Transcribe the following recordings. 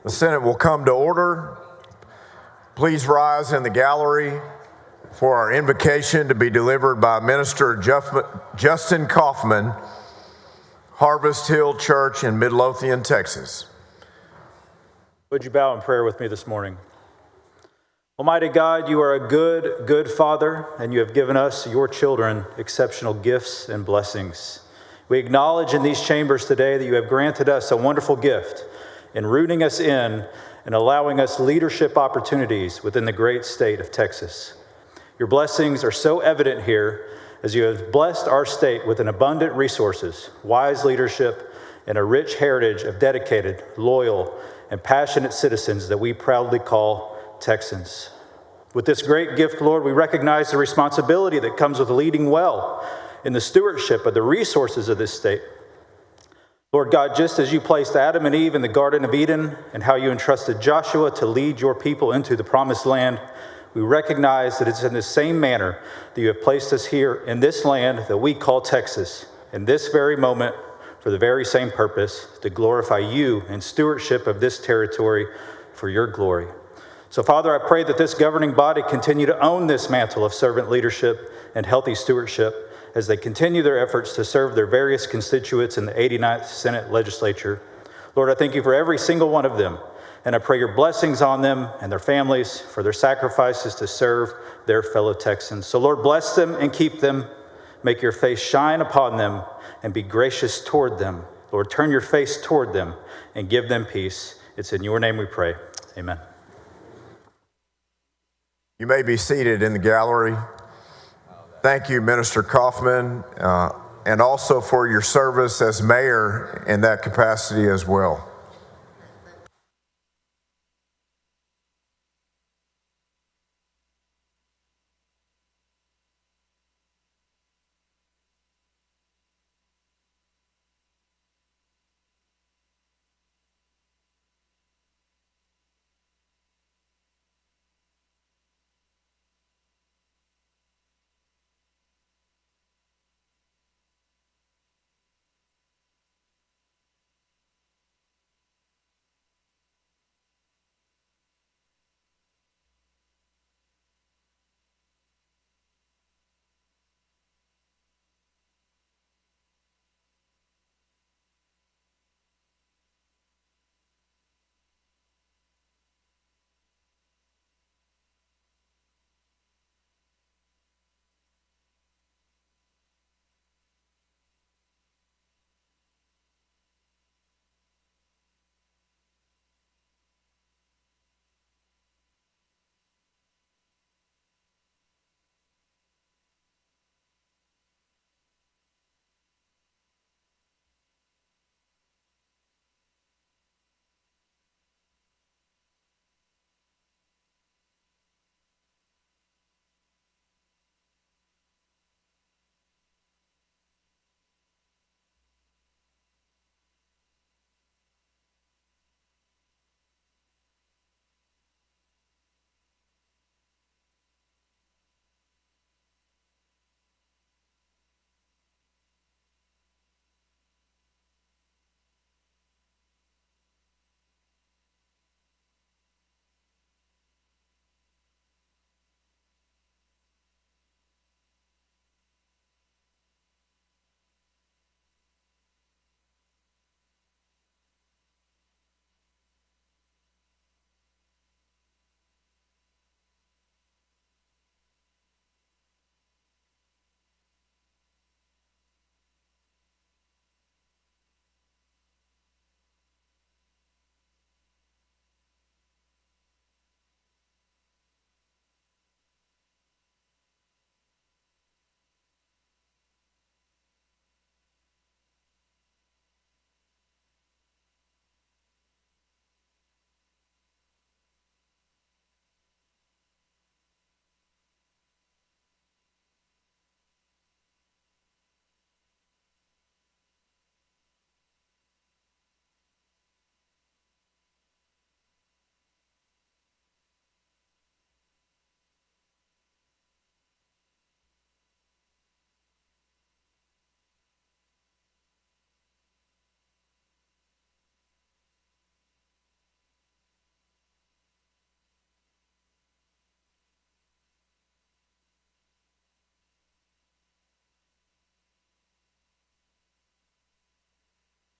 The Senate will come to order. Please rise in the gallery for our invocation to be delivered by Minister Justin Kaufman, Harvest Hill Church in Midlothian, Texas. Would you bow in prayer with me this morning? Almighty God, you are a good, good Father, and you have given us, your children, exceptional gifts and blessings. We acknowledge in these chambers today that you have granted us a wonderful gift in rooting us in and allowing us leadership opportunities within the great state of Texas. Your blessings are so evident here as you have blessed our state with an abundant resources, wise leadership, and a rich heritage of dedicated, loyal, and passionate citizens that we proudly call Texans. With this great gift, Lord, we recognize the responsibility that comes with leading well in the stewardship of the resources of this state. Lord God, just as you placed Adam and Eve in the Garden of Eden and how you entrusted Joshua to lead your people into the promised land, we recognize that it's in the same manner that you have placed us here in this land that we call Texas, in this very moment, for the very same purpose, to glorify you in stewardship of this territory for your glory. So, Father, I pray that this governing body continue to own this mantle of servant leadership and healthy stewardship as they continue their efforts to serve their various constituents in the 89th Senate Legislature. Lord, I thank you for every single one of them, and I pray your blessings on them and their families for their sacrifices to serve their fellow Texans. So, Lord, bless them and keep them. Make your face shine upon them and be gracious toward them. Lord, turn your face toward them and give them peace. It's in your name we pray. Amen. You may be seated in the gallery. Thank you, Minister Kaufman, and also for your service as mayor in that capacity as well.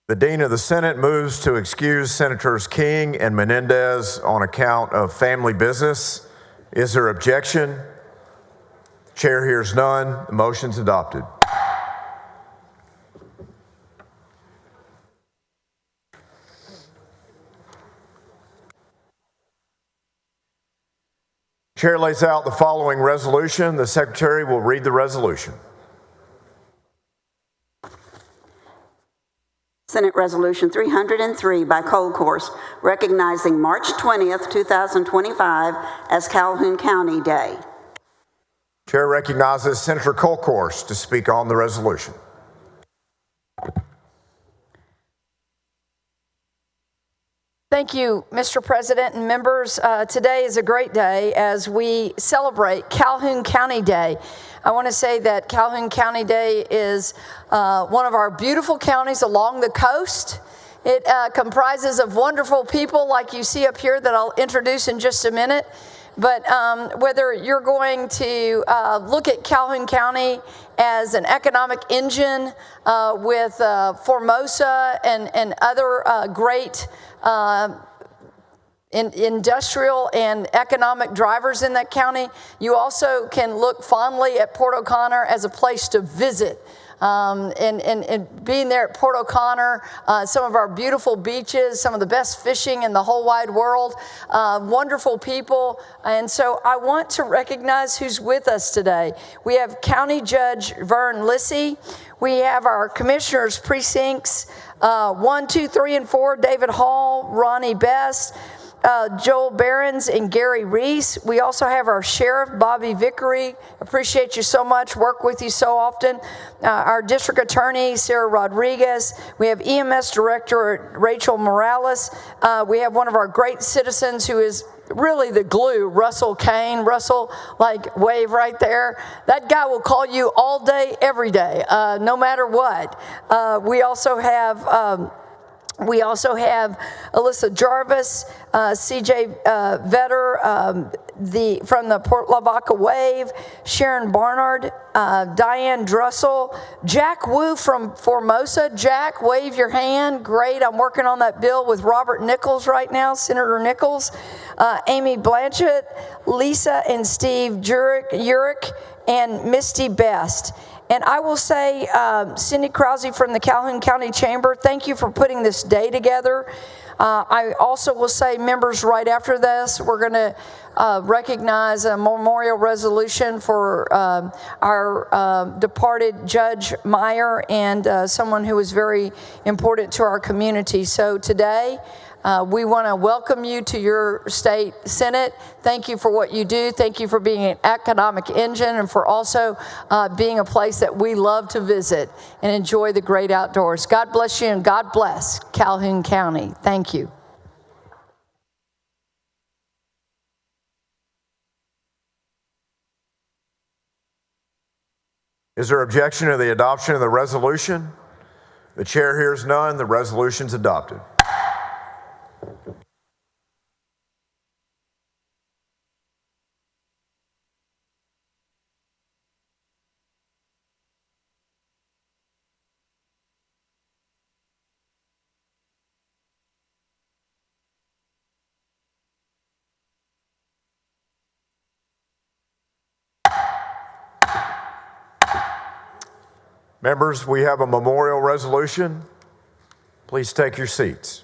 The Dean of the Senate moves to excuse Senators King and Menendez on account of family business. Is there objection? Chair hears none. The motion's adopted. Chair lays out the following resolution. The Secretary will read the resolution. Senate Resolution 303 by Cold Course, recognizing March 20th, 2025 as Calhoun County Day. Chair recognizes Senator Colcourse to speak on the resolution. Thank you, Mr. President and members. Today is a great day as we celebrate Calhoun County Day. I want to say that Calhoun County Day is one of our beautiful counties along the coast. It comprises of wonderful people like you see up here that I'll introduce in just a minute. But whether you're going to look at Calhoun County as an economic engine with Formosa and other great industrial and economic drivers in that county, you also can look fondly at Port O'Connor as a place to visit. And being there at Port O'Connor, some of our beautiful beaches, some of the best fishing in the whole wide world, wonderful people. And so I want to recognize who's with us today. We have County Judge Vern Lissy. We have our commissioners precincts 1, 2, 3, and 4, David Hall, Ronnie Best, Joel Behrens and Gary Reese. We also have our sheriff, Bobby Vickery. Appreciate you so much, work with you so often. Our district attorney, Sarah Rodriguez. We have EMS director, Rachel Morales. We have one of our great citizens who is really the glue, Russell Kane. Russell, like, wave right there. That guy will call you all day, every day, no matter what. We also have Alyssa Jarvis, CJ Vetter, from the Port Lavaca Wave, Sharon Barnard, Diane Drussel, Jack Wu from Formosa. Jack, wave your hand. Great, I'm working on that bill with Robert Nichols right now, Senator Nichols. Amy Blanchett, Lisa and Steve Urick, and Misty Best. And I will say, Cindy Krause from the Calhoun County Chamber, thank you for putting this day together. I also will say, members, right after this, we're going to recognize a memorial resolution for our departed Judge Meyer and someone who was very important to our community. So today, we want to welcome you to your state Senate. Thank you for what you do. Thank you for being an economic engine and for also being a place that we love to visit and enjoy the great outdoors. God bless you and God bless Calhoun County. Thank you. Is there objection to the adoption of the resolution? The chair hears none. The resolution's adopted. Members, we have a memorial resolution. Please take your seats.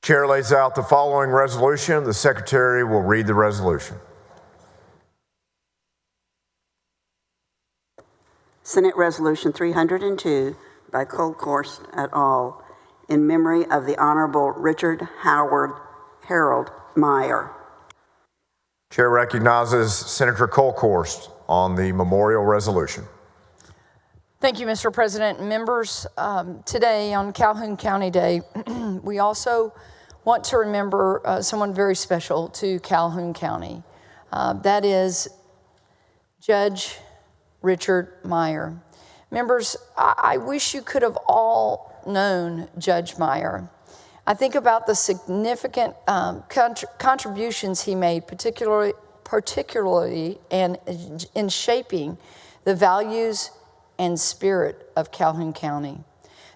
Chair lays out the following resolution. The Secretary will read the resolution. Senate Resolution 302 by Cold Course et al. In memory of the Honorable Richard Harold Meyer. Chair recognizes Senator Colcourse on the memorial resolution. Thank you, Mr. President. Members, today on Calhoun County Day, we also want to remember someone very special to Calhoun County. That is Judge Richard Meyer. Members, I wish you could have all known Judge Meyer. I think about the significant contributions he made, particularly in shaping the values and spirit of Calhoun County.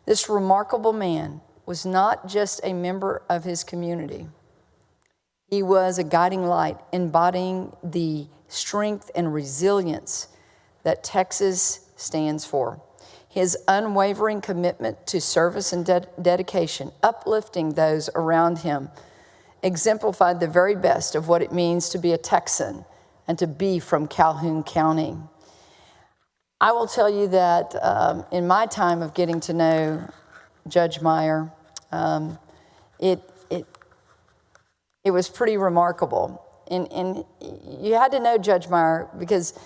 This remarkable man was not just a member of his community. He was a guiding light, embodying the strength and resilience that Texas stands for. His unwavering commitment to service and dedication, uplifting those around him, exemplified the very best of what it means to be a Texan and to be from Calhoun County. I will tell you that in my time of getting to know Judge Meyer, it was pretty remarkable. And you had to know Judge Meyer because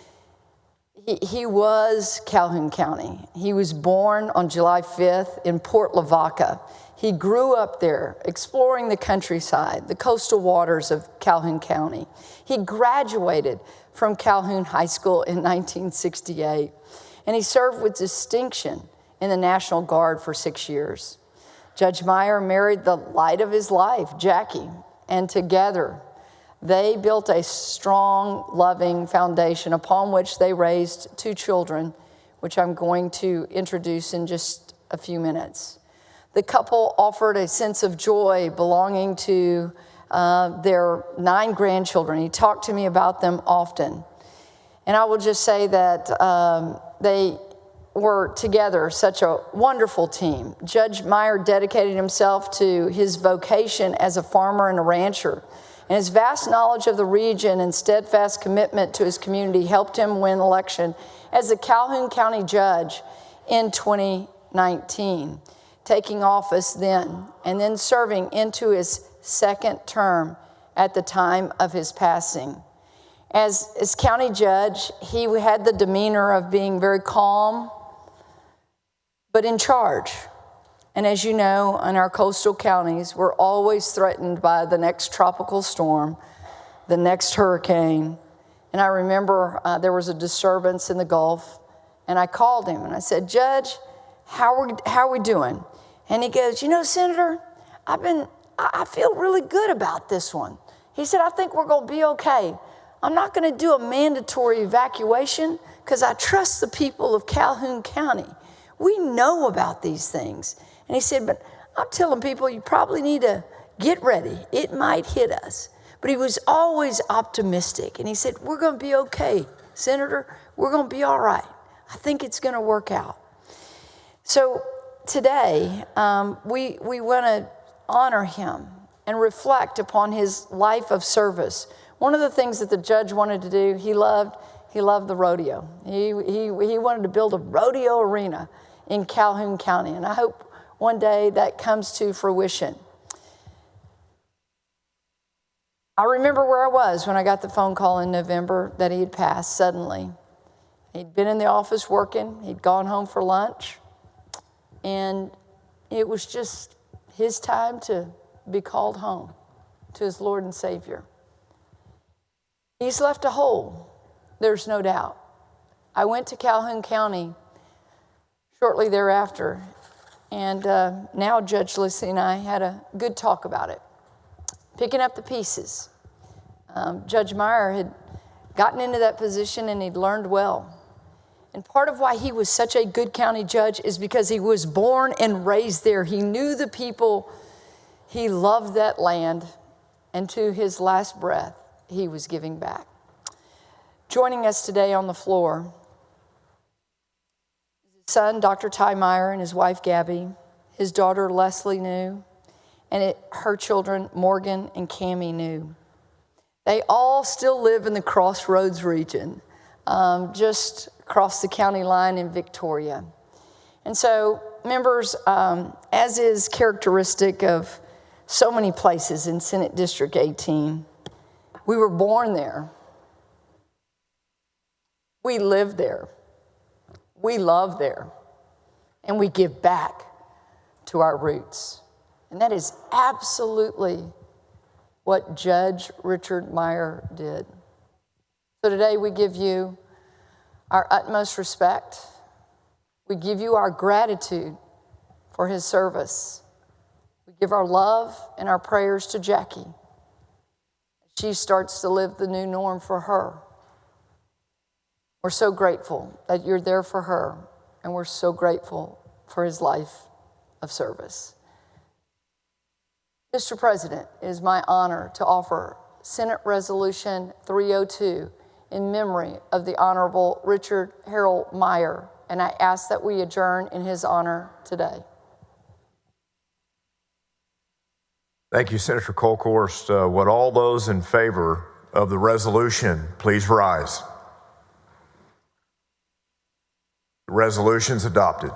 he was Calhoun County. He was born on July 5th in Port Lavaca. He grew up there, exploring the countryside, the coastal waters of Calhoun County. He graduated from Calhoun High School in 1968, and he served with distinction in the National Guard for 6 years. Judge Meyer married the light of his life, Jackie, and together they built a strong, loving foundation upon which they raised 2 children, which I'm going to introduce in just a few minutes. The couple offered a sense of joy belonging to their 9 grandchildren. He talked to me about them often. And I will just say that they were together such a wonderful team. Judge Meyer dedicated himself to his vocation as a farmer and a rancher. And his vast knowledge of the region and steadfast commitment to his community helped him win election as a Calhoun County judge in 2019, taking office then and then serving into his 2nd term at the time of his passing. As county judge, he had the demeanor of being very calm, but in charge. And as you know, in our coastal counties, we're always threatened by the next tropical storm, the next hurricane. And I remember there was a disturbance in the Gulf, and I called him and I said, Judge, how are we doing? And he goes, Senator, I feel really good about this one. He said, I think we're going to be okay. I'm not going to do a mandatory evacuation because I trust the people of Calhoun County. We know about these things. And he said, but I'm telling people you probably need to get ready. It might hit us. But he was always optimistic. And he said, we're going to be okay, Senator. We're going to be all right. I think it's going to work out. So today, we want to honor him and reflect upon his life of service. One of the things that the judge wanted to do, he loved the rodeo. He wanted to build a rodeo arena in Calhoun County. And I hope one day that comes to fruition. I remember where I was when I got the phone call in November that he had passed suddenly. He'd been in the office working. He'd gone home for lunch. And it was just his time to be called home to his Lord and Savior. He's left a hole, there's no doubt. I went to Calhoun County shortly thereafter, and now Judge Lissy and I had a good talk about it, picking up the pieces. Judge Meyer had gotten into that position and he'd learned well. And part of why he was such a good county judge is because he was born and raised there. He knew the people. He loved that land. And to his last breath, he was giving back. Joining us today on the floor is his son, Dr. Ty Meyer, and his wife, Gabby, his daughter, Leslie New, and her children, Morgan and Cammie New. They all still live in the Crossroads region, just across the county line in Victoria. And so, members, as is characteristic of so many places in Senate District 18, we were born there. We live there. We love there. And we give back to our roots. And that is absolutely what Judge Richard Meyer did. So today we give you our utmost respect. We give you our gratitude for his service. We give our love and our prayers to Jackie. She starts to live the new norm for her. We're so grateful that you're there for her, and we're so grateful for his life of service. Mr. President, it is my honor to offer Senate Resolution 302 in memory of the Honorable Richard Harold Meyer, and I ask that we adjourn in his honor today. Thank you, Senator Kolkhorst. Would all those in favor of the resolution please rise? The resolution's adopted.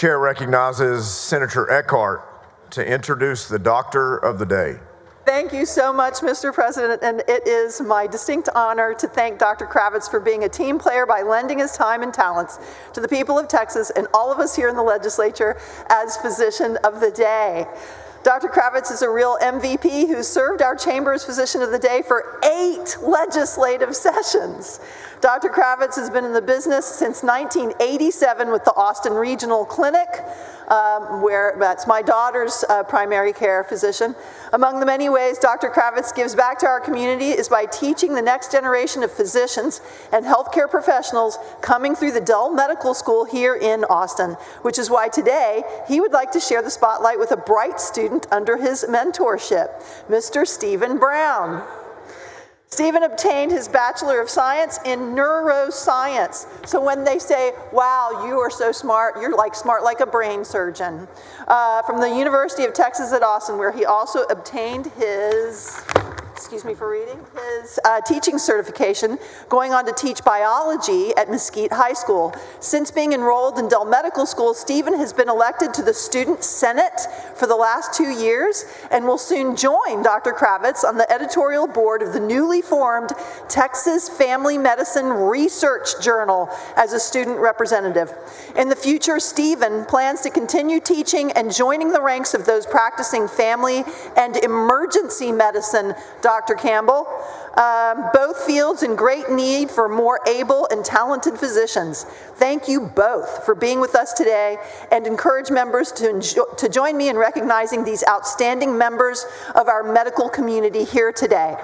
chair recognizes Senator Eckhart to introduce the Doctor of the Day. Thank you so much, Mr. President, and it is my distinct honor to thank Dr. Kravitz for being a team player by lending his time and talents to the people of Texas and all of us here in the legislature as Physician of the Day. Dr. Kravitz is a real MVP who served our chamber as Physician of the Day for 8 legislative sessions. Dr. Kravitz has been in the business since 1987 with the Austin Regional Clinic, where that's my daughter's primary care physician. Among the many ways Dr. Kravitz gives back to our community is by teaching the next generation of physicians and healthcare professionals coming through the Dell Medical School here in Austin, which is why today he would like to share the spotlight with a bright student under his mentorship, Mr. Stephen Brown. Stephen obtained his Bachelor of Science in Neuroscience. So when they say, wow, you are so smart, you're like smart like a brain surgeon. From the University of Texas at Austin, where he also obtained his, excuse me for reading, his teaching certification, going on to teach biology at Mesquite High School. Since being enrolled in Dell Medical School, Stephen has been elected to the Student Senate for the last 2 years and will soon join Dr. Kravitz on the editorial board of the newly formed Texas Family Medicine Research Journal as a student representative. In the future, Stephen plans to continue teaching and joining the ranks of those practicing family and emergency medicine, Dr. Campbell, both fields in great need for more able and talented physicians. Thank you both for being with us today and encourage members to join me in recognizing these outstanding members of our medical community here today.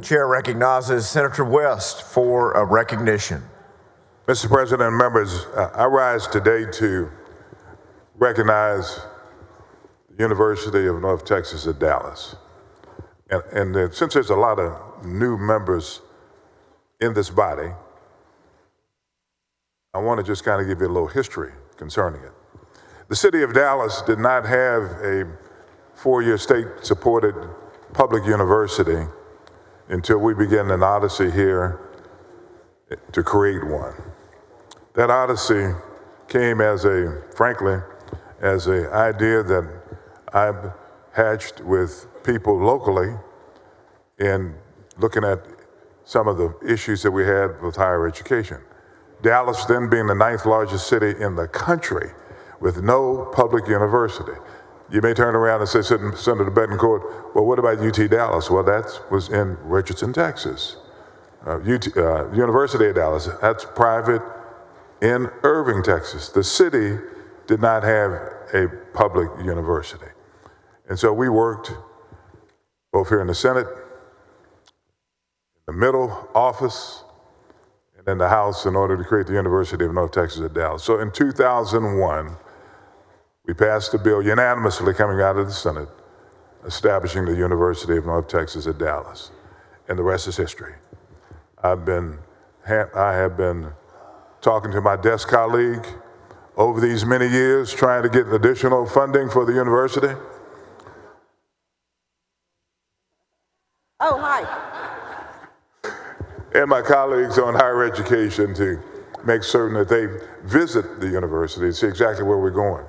Chair recognizes Senator West for a recognition. Mr. President and members, I rise today to recognize the University of North Texas at Dallas. And since there's a lot of new members in this body, I want to just kind of give you a little history concerning it. The city of Dallas did not have a four-year state-supported public university until we began an odyssey here to create one. That odyssey came frankly, as an idea that I've hatched with people locally in looking at some of the issues that we had with higher education. Dallas then being the 9th largest city in the country with no public university. You may turn around and say, Senator Bettencourt, well, what about UT Dallas? Well, that was in Richardson, Texas. University of Dallas, that's private in Irving, Texas. The city did not have a public university. And so we worked both here in the Senate, in the middle office, and in the House in order to create the University of North Texas at Dallas. So in 2001, we passed a bill unanimously coming out of the Senate establishing the University of North Texas at Dallas. And the rest is history. I have been talking to my desk colleague over these many years, trying to get additional funding for the university. Oh, hi. And my colleagues on higher education to make certain that they visit the university and see exactly where we're going.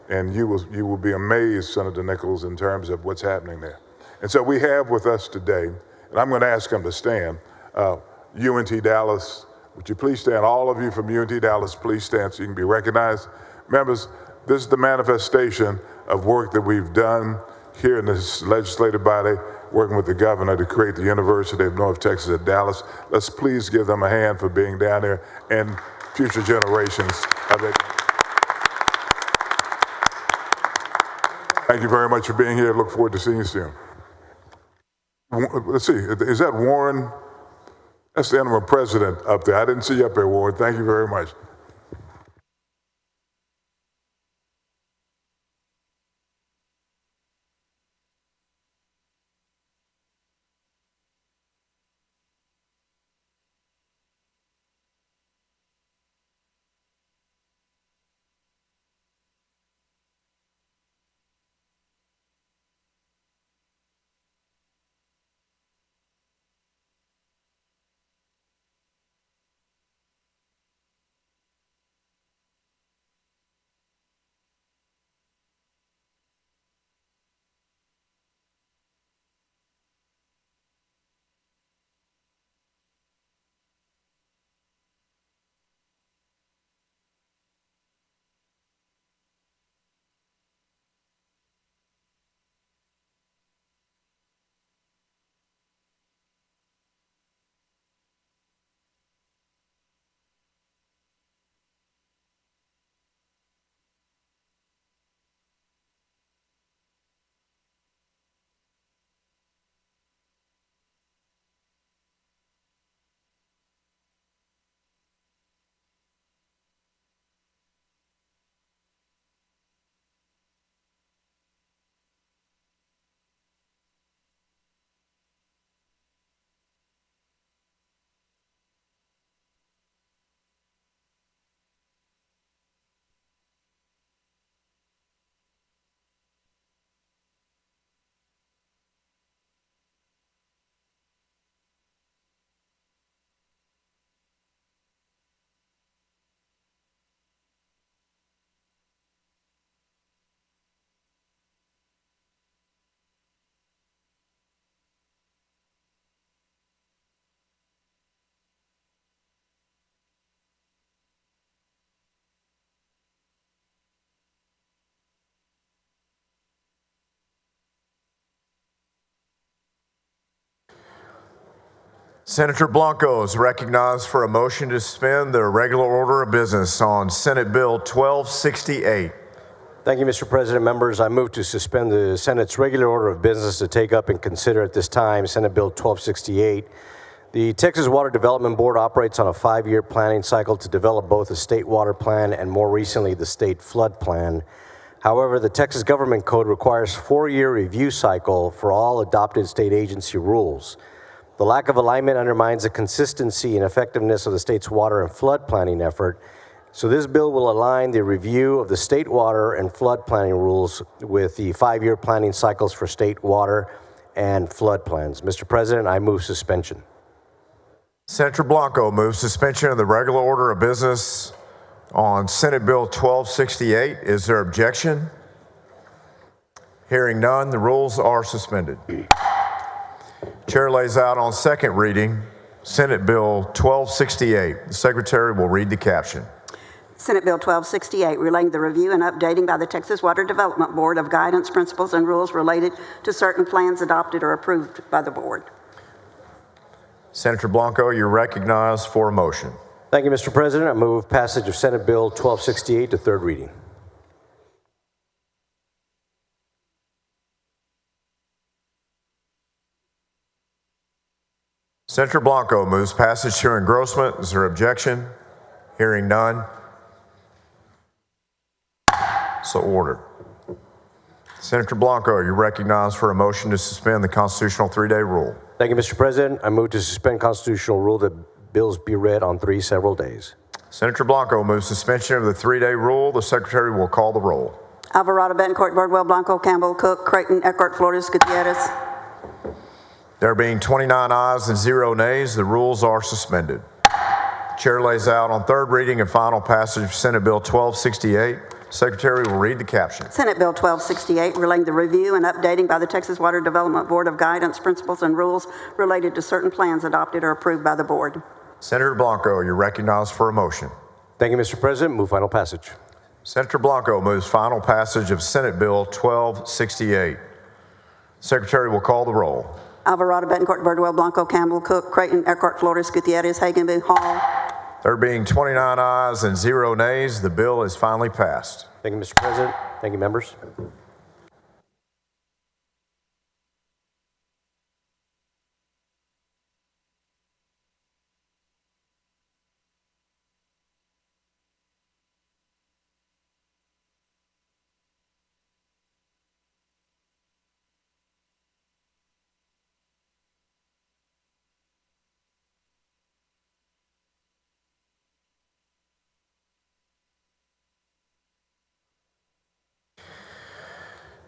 And you will be amazed, Senator Nichols, in terms of what's happening there. And so we have with us today, and I'm going to ask them to stand, UNT Dallas. Would you please stand? All of you from UNT Dallas, please stand so you can be recognized. Members, this is the manifestation of work that we've done here in this legislative body, working with the governor to create the University of North Texas at Dallas. Let's please give them a hand for being down there and future generations of it. Thank you very much for being here. Look forward to seeing you soon. Let's see, is that Warren? That's the interim president up there. I didn't see you up there, Warren. Thank you very much. Senator Blanco is recognized for a motion to suspend the regular order of business on Senate Bill 1268. Thank you, Mr. President. Members, I move to suspend the Senate's regular order of business to take up and consider at this time Senate Bill 1268. The Texas Water Development Board operates on a 5-year planning cycle to develop both a state water plan and more recently the state flood plan. However, the Texas Government Code requires 4-year review cycle for all adopted state agency rules. The lack of alignment undermines the consistency and effectiveness of the state's water and flood planning effort. So this bill will align the review of the state water and flood planning rules with the 5-year planning cycles for state water and flood plans. Mr. President, I move suspension. Senator Blanco moves suspension of the regular order of business on Senate Bill 1268. Is there objection? Hearing none, the rules are suspended. Chair lays out on second reading Senate Bill 1268. The Secretary will read the caption. Senate Bill 1268, relating the review and updating by the Texas Water Development Board of guidance, principles, and rules related to certain plans adopted or approved by the board. Senator Blanco, you're recognized for a motion. Thank you, Mr. President. I move passage of Senate Bill 1268 to third reading. Senator Blanco moves passage to engrossment. Is there objection? Hearing none. So ordered. Senator Blanco, you're recognized for a motion to suspend the constitutional 3-day rule. Thank you, Mr. President. I move to suspend constitutional rule that bills be read on 3 several days. Senator Blanco moves suspension of the 3-day rule. The Secretary will call the roll. Alvarado, Betancourt, Birdwell, Blanco, Campbell, Cook, Creighton, Eckhart, Flores, Gutierrez. There being 29 ayes and 0 nays, the rules are suspended. Chair lays out on third reading and final passage of Senate Bill 1268. Secretary will read the caption. Senate Bill 1268, relating the review and updating by the Texas Water Development Board of guidance, principles, and rules related to certain plans adopted or approved by the board. Senator Blanco, you're recognized for a motion. Thank you, Mr. President. Move final passage. Senator Blanco moves final passage of Senate Bill 1268. Secretary will call the roll. Alvarado, Betancourt, Birdwell, Blanco, Campbell, Cook, Creighton, Eckhart, Flores, Gutierrez, Hagenby, Hall. There being 29 ayes and 0 nays, the bill is finally passed. Thank you, Mr. President. Thank you, members.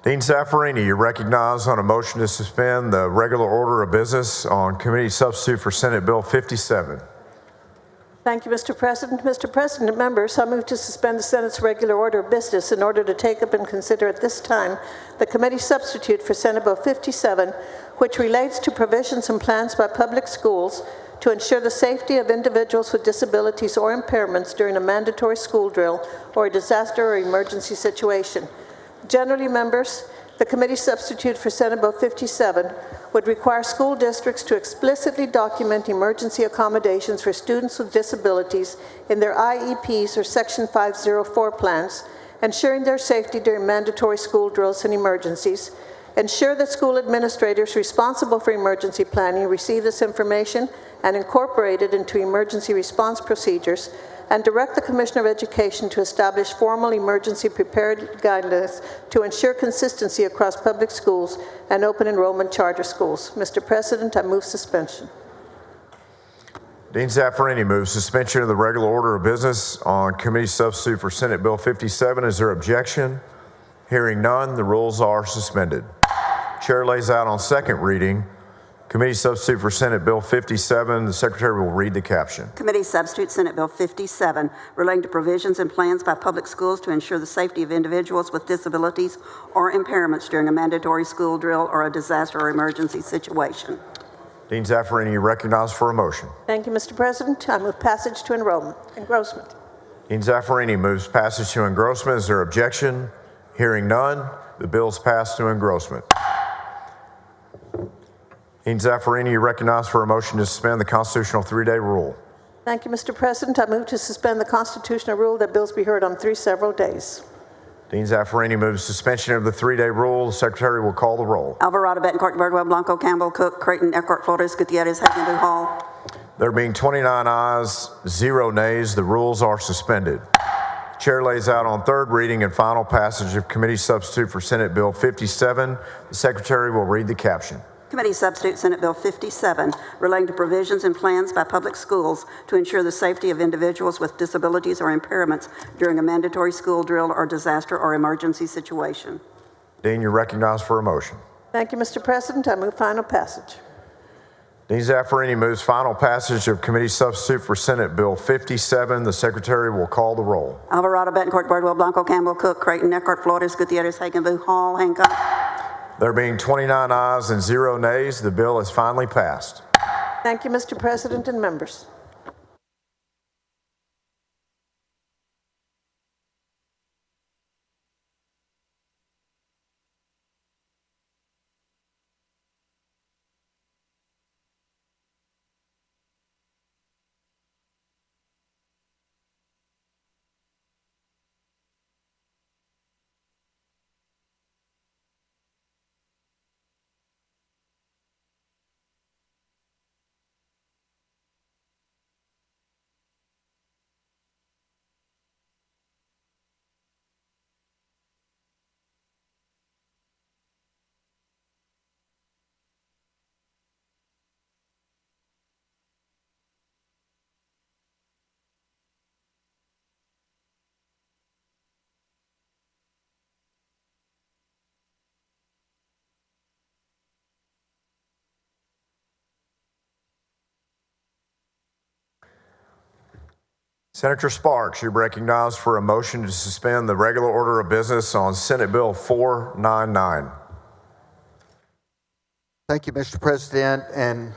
Dean Zaffarini, you're recognized on a motion to suspend the regular order of business on committee substitute for Senate Bill 57. Thank you, Mr. President. Mr. President, members, I move to suspend the Senate's regular order of business in order to take up and consider at this time the committee substitute for Senate Bill 57, which relates to provisions and plans by public schools to ensure the safety of individuals with disabilities or impairments during a mandatory school drill or a disaster or emergency situation. Generally, members, the committee substitute for Senate Bill 57 would require school districts to explicitly document emergency accommodations for students with disabilities in their IEPs or Section 504 plans, ensuring their safety during mandatory school drills and emergencies, ensure that school administrators responsible for emergency planning receive this information and incorporate it into emergency response procedures, and direct the Commissioner of Education to establish formal emergency prepared guidelines to ensure consistency across public schools and open enrollment charter schools. Mr. President, I move suspension. Dean Zaffarini moves suspension of the regular order of business on committee substitute for Senate Bill 57. Is there objection? Hearing none, the rules are suspended. Chair lays out on second reading committee substitute for Senate Bill 57. The Secretary will read the caption. Committee substitute Senate Bill 57, relating to provisions and plans by public schools to ensure the safety of individuals with disabilities or impairments during a mandatory school drill or a disaster or emergency situation. Dean Zaffarini, you recognized for a motion. Thank you, Mr. President. I move passage to engrossment. Dean Zaffarini moves passage to engrossment. Is there objection? Hearing none, the bill is passed to engrossment. Dean Zaffarini, you recognized for a motion to suspend the constitutional 3-day rule. Thank you, Mr. President. I move to suspend the constitutional rule that bills be heard on 3 several days. Dean Zaffarini moves suspension of the 3-day rule. The secretary will call the roll. Alvarado, Betancourt, Birdwell, Blanco, Campbell, Cook, Creighton, Eckhart, Flores, Gutierrez, Hagenbu, Hall. There being 29 ayes, 0 nays, the rules are suspended. Chair lays out on third reading and final passage of committee substitute for Senate Bill 57. The secretary will read the caption. Committee substitute Senate Bill 57, relating to provisions and plans by public schools to ensure the safety of individuals with disabilities or impairments during a mandatory school drill or disaster or emergency situation. Dean, you're recognized for a motion. Thank you, Mr. President. I move final passage. Dean Zaffarini moves final passage of committee substitute for Senate Bill 57. The secretary will call the roll. Alvarado, Betancourt, Birdwell, Blanco, Campbell, Cook, Creighton, Eckhart, Flores, Gutierrez, Hagenbu, Hall, Hancock. There being 29 ayes and 0 nays, the bill is finally passed. Thank you, Mr. President and members. Senator Sparks, you're recognized for a motion to suspend the regular order of business on Senate Bill 499. Thank you, Mr. President and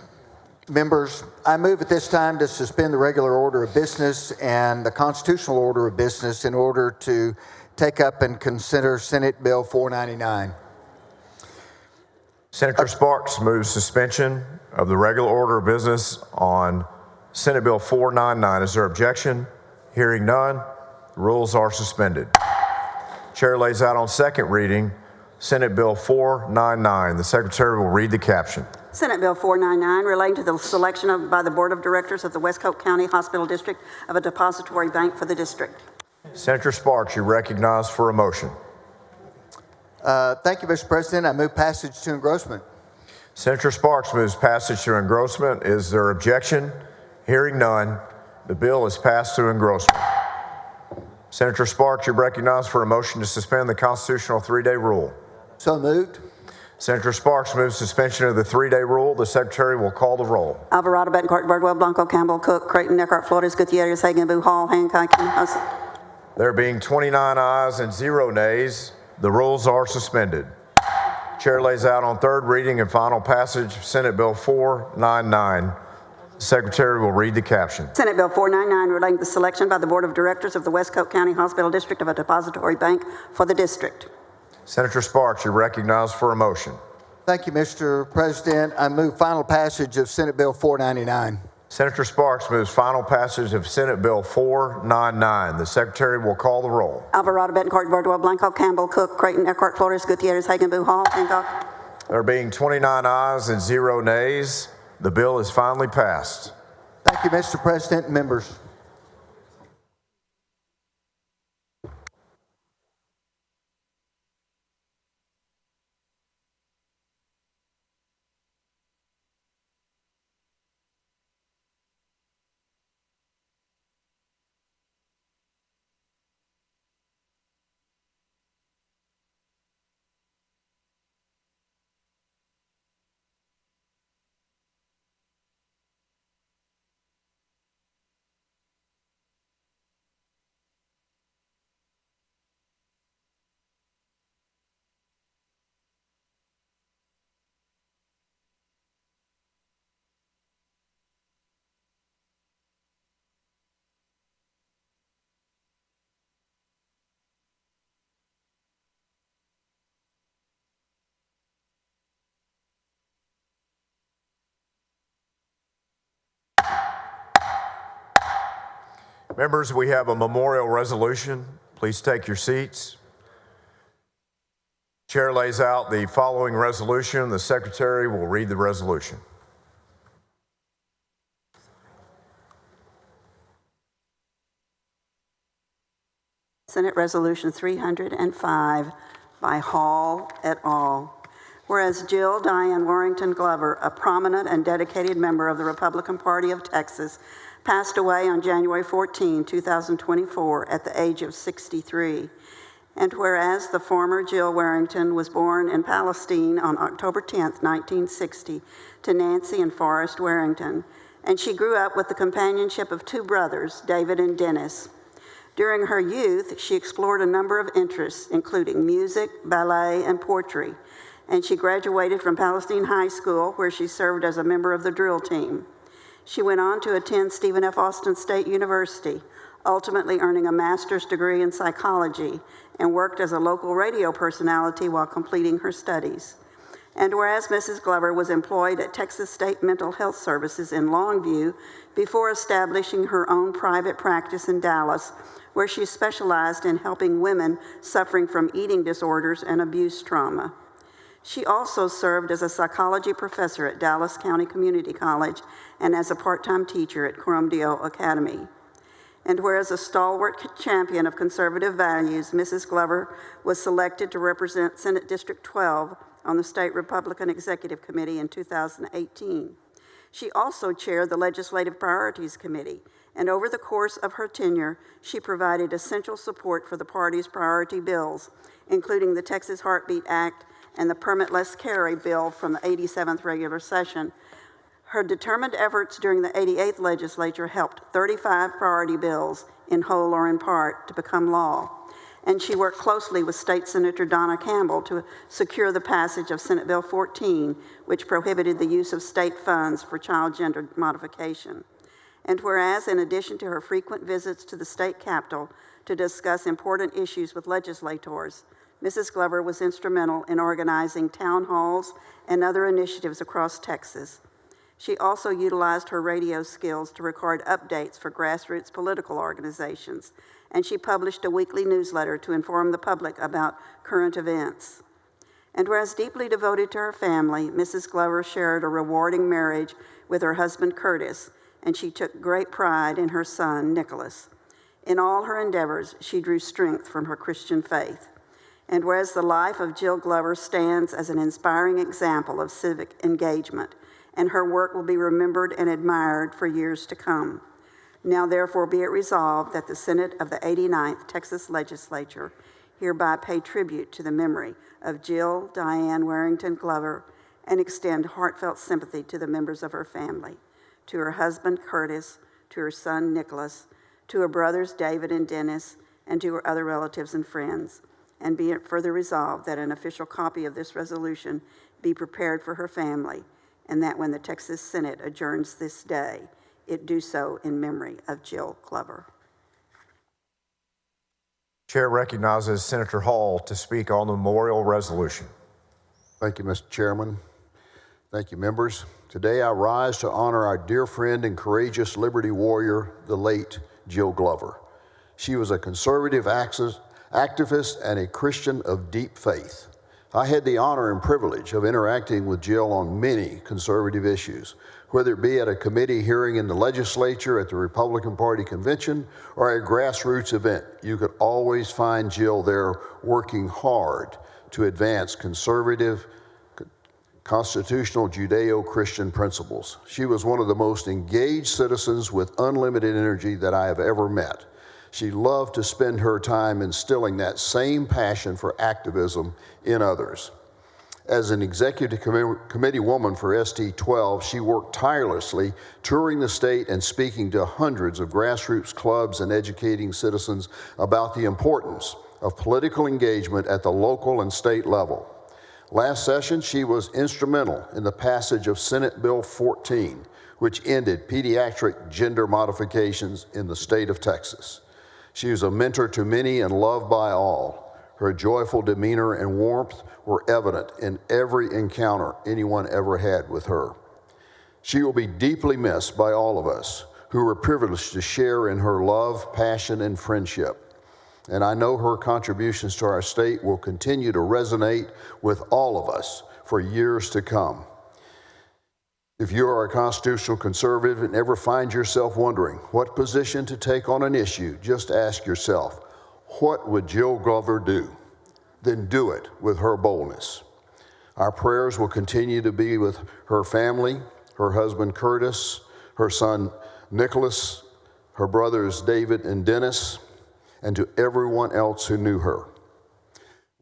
members. I move at this time to suspend the regular order of business and the constitutional order of business in order to take up and consider Senate Bill 499. Senator Sparks moves suspension of the regular order of business on Senate Bill 499. Is there objection? Hearing none, the rules are suspended. Chair lays out on second reading Senate Bill 499. The secretary will read the caption. Senate Bill 499, relating to the selection by the Board of Directors of the Westcote County Hospital District of a depository bank for the district. Senator Sparks, you're recognized for a motion. Thank you, Mr. President. I move passage to engrossment. Senator Sparks moves passage to engrossment. Is there objection? Hearing none, the bill is passed to engrossment. Senator Sparks, you're recognized for a motion to suspend the constitutional 3-day rule. So moved. Senator Sparks moves suspension of the 3-day rule. The secretary will call the roll. Alvarado, Betancourt, Birdwell, Blanco, Campbell, Cook, Creighton, Eckhart, Flores, Gutierrez, Hagenbu, Hall, Hancock, and Hussey. There being 29 ayes and 0 nays, the rules are suspended. Chair lays out on third reading and final passage Senate Bill 499. The secretary will read the caption. Senate Bill 499, relating to the selection by the Board of Directors of the Westcote County Hospital District of a depository bank for the district. Senator Sparks, you're recognized for a motion. Thank you, Mr. President. I move final passage of Senate Bill 499. Senator Sparks moves final passage of Senate Bill 499. The secretary will call the roll. Alvarado, Betancourt, Birdwell, Blanco, Campbell, Cook, Creighton, Eckhart, Flores, Gutierrez, Hagenbu, Hall, Hancock. There being 29 ayes and 0 nays, the bill is finally passed. Thank you, Mr. President and members. Members, we have a memorial resolution. Please take your seats. Chair lays out the following resolution. The secretary will read the resolution. Senate Resolution 305 by Hall et al. Whereas Jill Diane Warrington Glover, a prominent and dedicated member of the Republican Party of Texas, passed away on January 14, 2024, at the age of 63. And whereas the former Jill Warrington was born in Palestine on October 10, 1960, to Nancy and Forrest Warrington, and she grew up with the companionship of two brothers, David and Dennis. During her youth, she explored a number of interests, including music, ballet, and poetry, and she graduated from Palestine High School, where she served as a member of the drill team. She went on to attend Stephen F. Austin State University, ultimately earning a master's degree in psychology, and worked as a local radio personality while completing her studies. And whereas Mrs. Glover was employed at Texas State Mental Health Services in Longview before establishing her own private practice in Dallas, where she specialized in helping women suffering from eating disorders and abuse trauma. She also served as a psychology professor at Dallas County Community College and as a part-time teacher at Corumdale Academy. And whereas a stalwart champion of conservative values, Mrs. Glover was selected to represent Senate District 12 on the State Republican Executive Committee in 2018. She also chaired the Legislative Priorities Committee, and over the course of her tenure, she provided essential support for the party's priority bills, including the Texas Heartbeat Act and the Permitless Carry bill from the 87th regular session. Her determined efforts during the 88th legislature helped 35 priority bills, in whole or in part, to become law. And she worked closely with State Senator Donna Campbell to secure the passage of Senate Bill 14, which prohibited the use of state funds for child gender modification. And whereas, in addition to her frequent visits to the state capitol to discuss important issues with legislators, Mrs. Glover was instrumental in organizing town halls and other initiatives across Texas. She also utilized her radio skills to record updates for grassroots political organizations, and she published a weekly newsletter to inform the public about current events. And whereas deeply devoted to her family, Mrs. Glover shared a rewarding marriage with her husband, Curtis, and she took great pride in her son, Nicholas. In all her endeavors, she drew strength from her Christian faith. And whereas the life of Jill Glover stands as an inspiring example of civic engagement, and her work will be remembered and admired for years to come. Now therefore be it resolved that the Senate of the 89th Texas Legislature hereby pay tribute to the memory of Jill Diane Warrington Glover and extend heartfelt sympathy to the members of her family, to her husband Curtis, to her son Nicholas, to her brothers David and Dennis, and to her other relatives and friends. And be it further resolved that an official copy of this resolution be prepared for her family, and that when the Texas Senate adjourns this day, it do so in memory of Jill Glover. Chair recognizes Senator Hall to speak on the memorial resolution. Thank you, Mr. Chairman. Thank you, members. Today I rise to honor our dear friend and courageous liberty warrior, the late Jill Glover. She was a conservative activist and a Christian of deep faith. I had the honor and privilege of interacting with Jill on many conservative issues, whether it be at a committee hearing in the legislature, at the Republican Party convention, or a grassroots event. You could always find Jill there working hard to advance conservative, constitutional Judeo-Christian principles. She was one of the most engaged citizens with unlimited energy that I have ever met. She loved to spend her time instilling that same passion for activism in others. As an executive committee woman for ST12, she worked tirelessly, touring the state and speaking to hundreds of grassroots clubs and educating citizens about the importance of political engagement at the local and state level. Last session, she was instrumental in the passage of Senate Bill 14, which ended pediatric gender modifications in the state of Texas. She was a mentor to many and loved by all. Her joyful demeanor and warmth were evident in every encounter anyone ever had with her. She will be deeply missed by all of us who were privileged to share in her love, passion, and friendship. and I know her contributions to our state will continue to resonate with all of us for years to come. If you are a constitutional conservative and ever find yourself wondering what position to take on an issue, just ask yourself, what would Jill Glover do? Then do it with her boldness. Our prayers will continue to be with her family, her husband Curtis, her son Nicholas, her brothers David and Dennis, and to everyone else who knew her.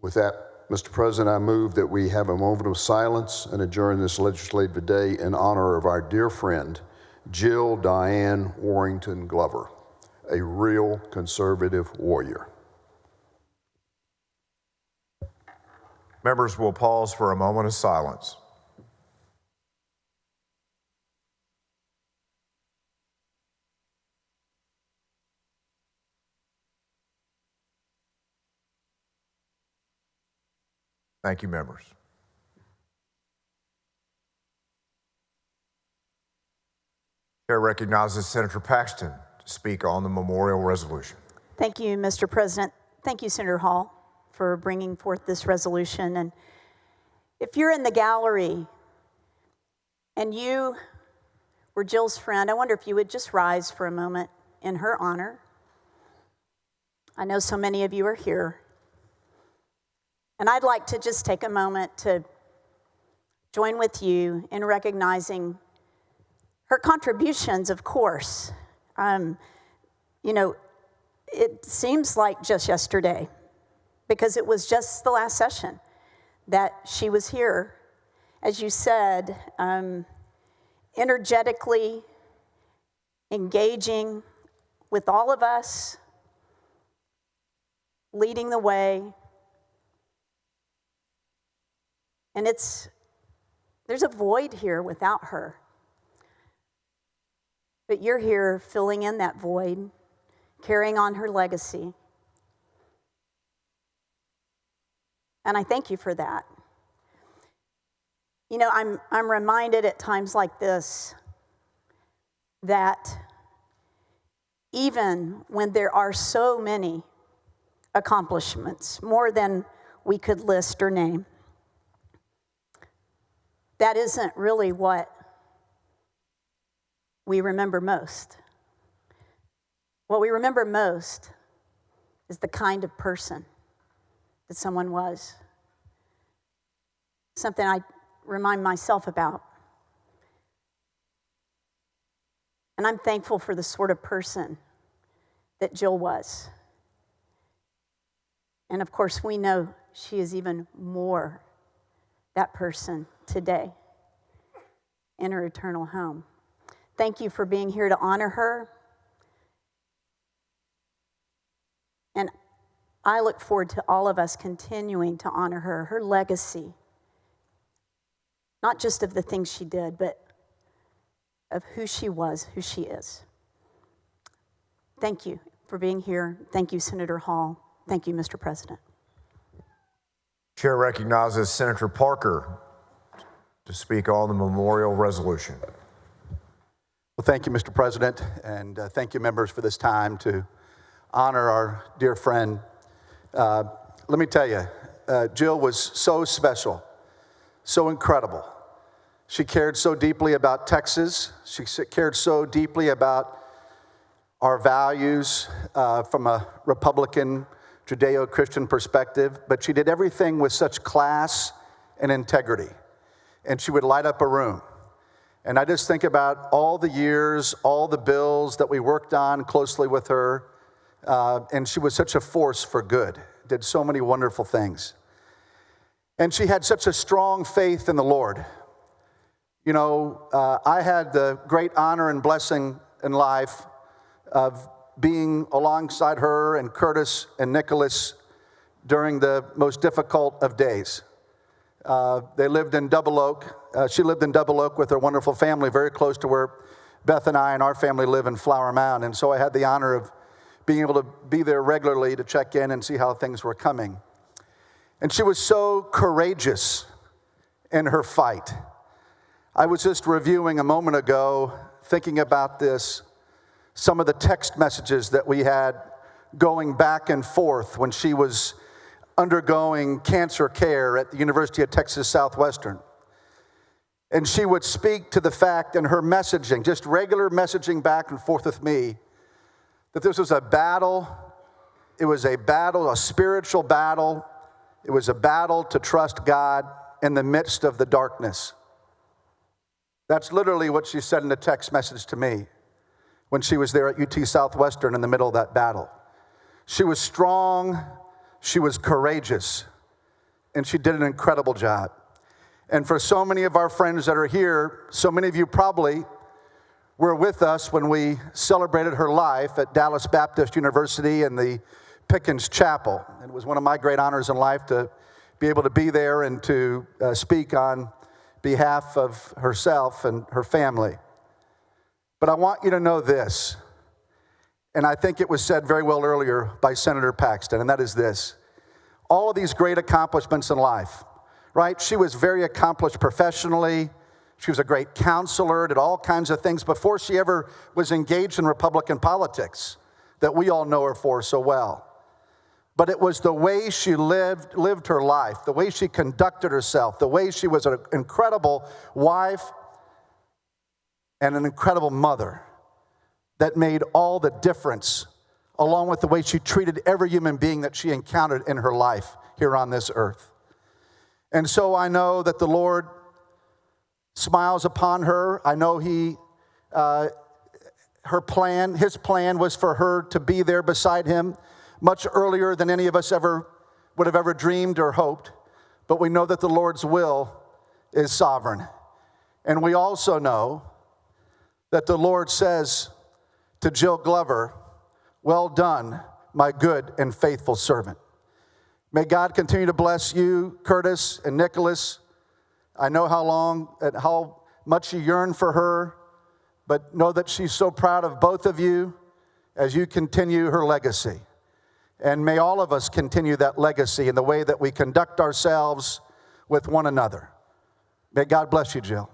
With that, Mr. President, I move that we have a moment of silence and adjourn this legislative day in honor of our dear friend, Jill Diane Warrington Glover, a real conservative warrior. Members will pause for a moment of silence. Thank you, members. Chair recognizes Senator Paxton to speak on the memorial resolution. Thank you, Mr. President. Thank you, Senator Hall, for bringing forth this resolution. And if you're in the gallery and you were Jill's friend, I wonder if you would just rise for a moment in her honor. I know so many of you are here. And I'd like to just take a moment to join with you in recognizing her contributions, of course. It seems like just yesterday, because it was just the last session that she was here, as you said, energetically engaging with all of us, leading the way. And there's a void here without her. But you're here filling in that void, carrying on her legacy. And I thank you for that. You know, I'm reminded at times like this that even when there are so many accomplishments, more than we could list or name, that isn't really what we remember most. What we remember most is the kind of person that someone was. Something I remind myself about. And I'm thankful for the sort of person that Jill was. And of course, we know she is even more that person today in her eternal home. Thank you for being here to honor her. And I look forward to all of us continuing to honor her legacy, not just of the things she did, but of who she was, who she is. Thank you for being here. Thank you, Senator Hall. Thank you, Mr. President. Chair recognizes Senator Parker to speak on the memorial resolution. Well, thank you, Mr. President, and thank you, members, for this time to honor our dear friend. Let me tell you, Jill was so special, so incredible. She cared so deeply about Texas. She cared so deeply about our values from a Republican, Judeo-Christian perspective, but she did everything with such class and integrity, and she would light up a room. And I just think about all the years, all the bills that we worked on closely with her, and she was such a force for good, did so many wonderful things. And she had such a strong faith in the Lord. You know, I had the great honor and blessing in life of being alongside her and Curtis and Nicholas during the most difficult of days. They lived in Double Oak. She lived in Double Oak with her wonderful family, very close to where Beth and I and our family live in Flower Mound. And so I had the honor of being able to be there regularly to check in and see how things were coming. And she was so courageous in her fight. I was just reviewing a moment ago, thinking about this, some of the text messages that we had going back and forth when she was undergoing cancer care at the University of Texas Southwestern. And she would speak to the fact in her messaging, just regular messaging back and forth with me, that this was a battle. It was a battle, a spiritual battle. It was a battle to trust God in the midst of the darkness. That's literally what she said in the text message to me when she was there at UT Southwestern in the middle of that battle. She was strong, she was courageous, and she did an incredible job. And for so many of our friends that are here, so many of you probably were with us when we celebrated her life at Dallas Baptist University in the Pickens Chapel. And it was one of my great honors in life to be able to be there and to speak on behalf of herself and her family. But I want you to know this, and I think it was said very well earlier by Senator Paxton, and that is this. All of these great accomplishments in life, right? She was very accomplished professionally. She was a great counselor, did all kinds of things before she ever was engaged in Republican politics that we all know her for so well. But it was the way she lived her life, the way she conducted herself, the way she was an incredible wife and an incredible mother that made all the difference, along with the way she treated every human being that she encountered in her life here on this earth. And so I know that the Lord smiles upon her. I know his plan was for her to be there beside him much earlier than any of us would have ever dreamed or hoped. But we know that the Lord's will is sovereign. And we also know that the Lord says to Jill Glover, "Well done, my good and faithful servant." May God continue to bless you, Curtis and Nicholas. I know how much you yearn for her, but know that she's so proud of both of you as you continue her legacy. And may all of us continue that legacy in the way that we conduct ourselves with one another. May God bless you, Jill.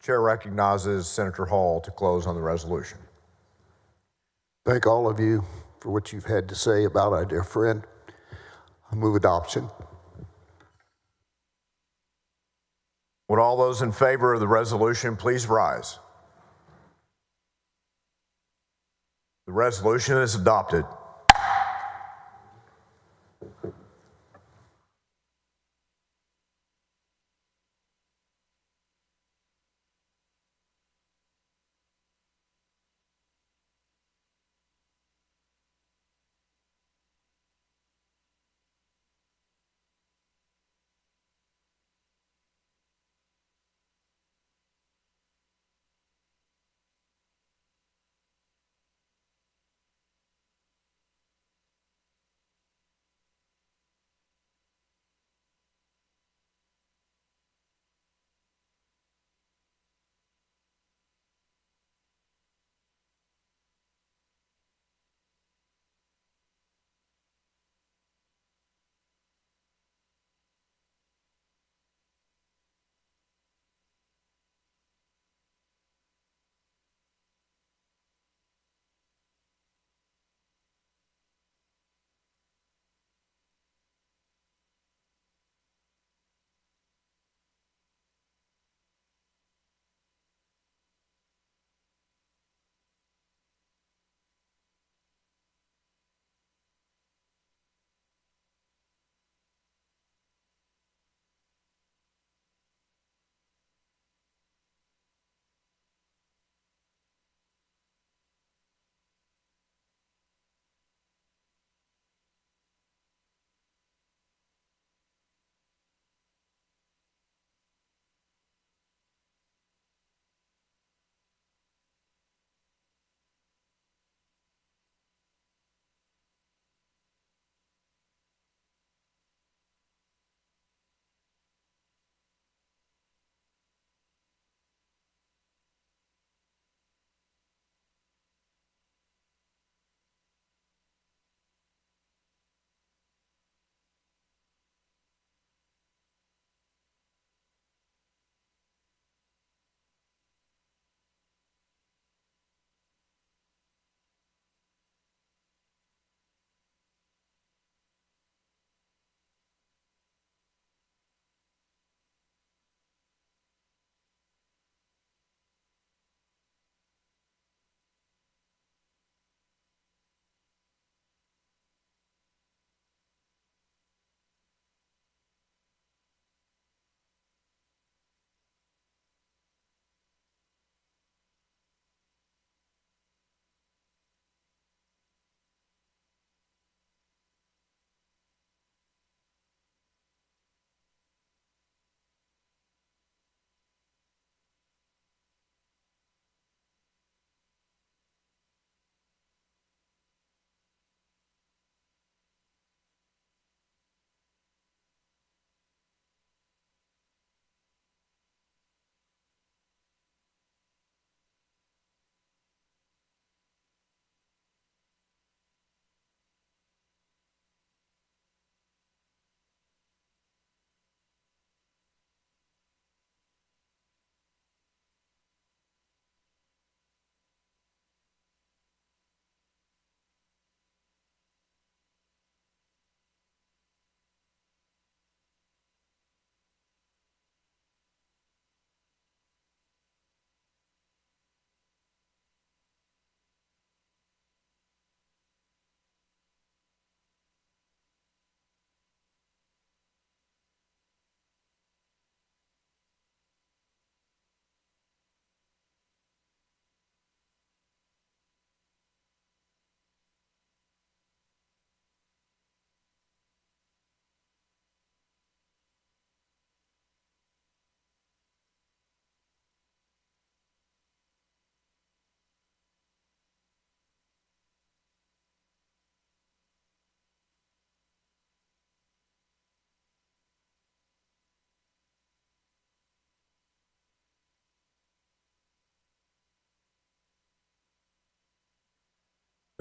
Chair recognizes Senator Hall to close on the resolution. Thank all of you for what you've had to say about our dear friend. I move adoption. Would all those in favor of the resolution please rise? The resolution is adopted.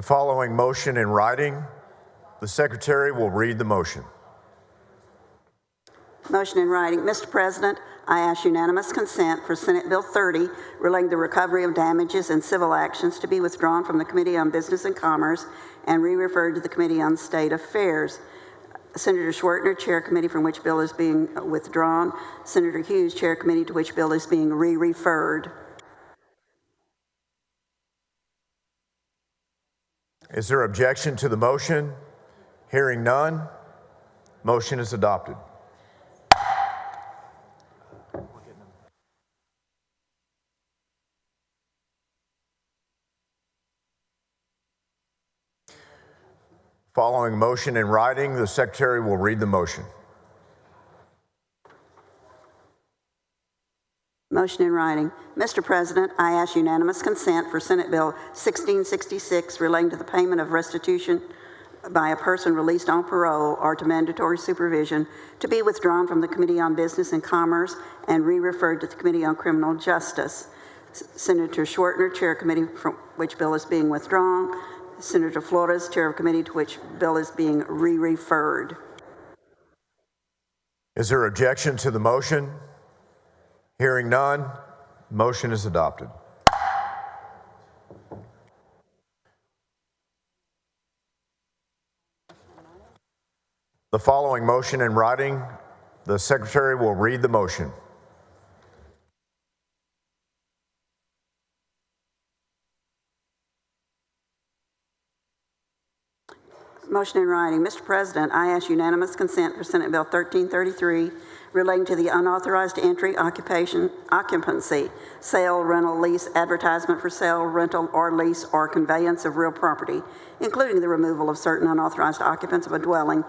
The following motion in writing, the secretary will read the motion. Motion in writing. Mr. President, I ask unanimous consent for Senate Bill 30 relating to recovery of damages and civil actions to be withdrawn from the Committee on Business and Commerce and re-referred to the Committee on State Affairs. Senator Schwertner, Chair Committee from which bill is being withdrawn. Senator Hughes, Chair Committee to which bill is being re-referred. Is there objection to the motion? Hearing none, motion is adopted. Following motion in writing, the secretary will read the motion. Motion in writing. Mr. President, I ask unanimous consent for Senate Bill 1666 relating to the payment of restitution by a person released on parole or to mandatory supervision to be withdrawn from the Committee on Business and Commerce and re-referred to the Committee on Criminal Justice. Senator Schwertner, Chair Committee from which bill is being withdrawn. Senator Flores, Chair of Committee to which bill is being re-referred. Is there objection to the motion? Hearing none, motion is adopted. The following motion in writing, the secretary will read the motion. Motion in writing. Mr. President, I ask unanimous consent for Senate Bill 1333 relating to the unauthorized entry, occupation, occupancy, sale, rental, lease, advertisement for sale, rental, or lease, or conveyance of real property, including the removal of certain unauthorized occupants of a dwelling,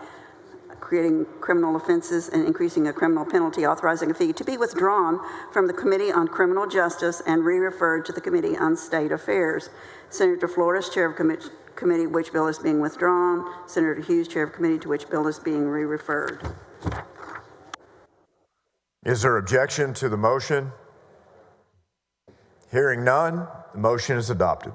creating criminal offenses and increasing a criminal penalty, authorizing a fee, to be withdrawn from the Committee on Criminal Justice and re-referred to the Committee on State Affairs. Senator Flores, Chair of Committee to which bill is being withdrawn. Senator Hughes, Chair of Committee to which bill is being re-referred. Is there objection to the motion? Hearing none, the motion is adopted.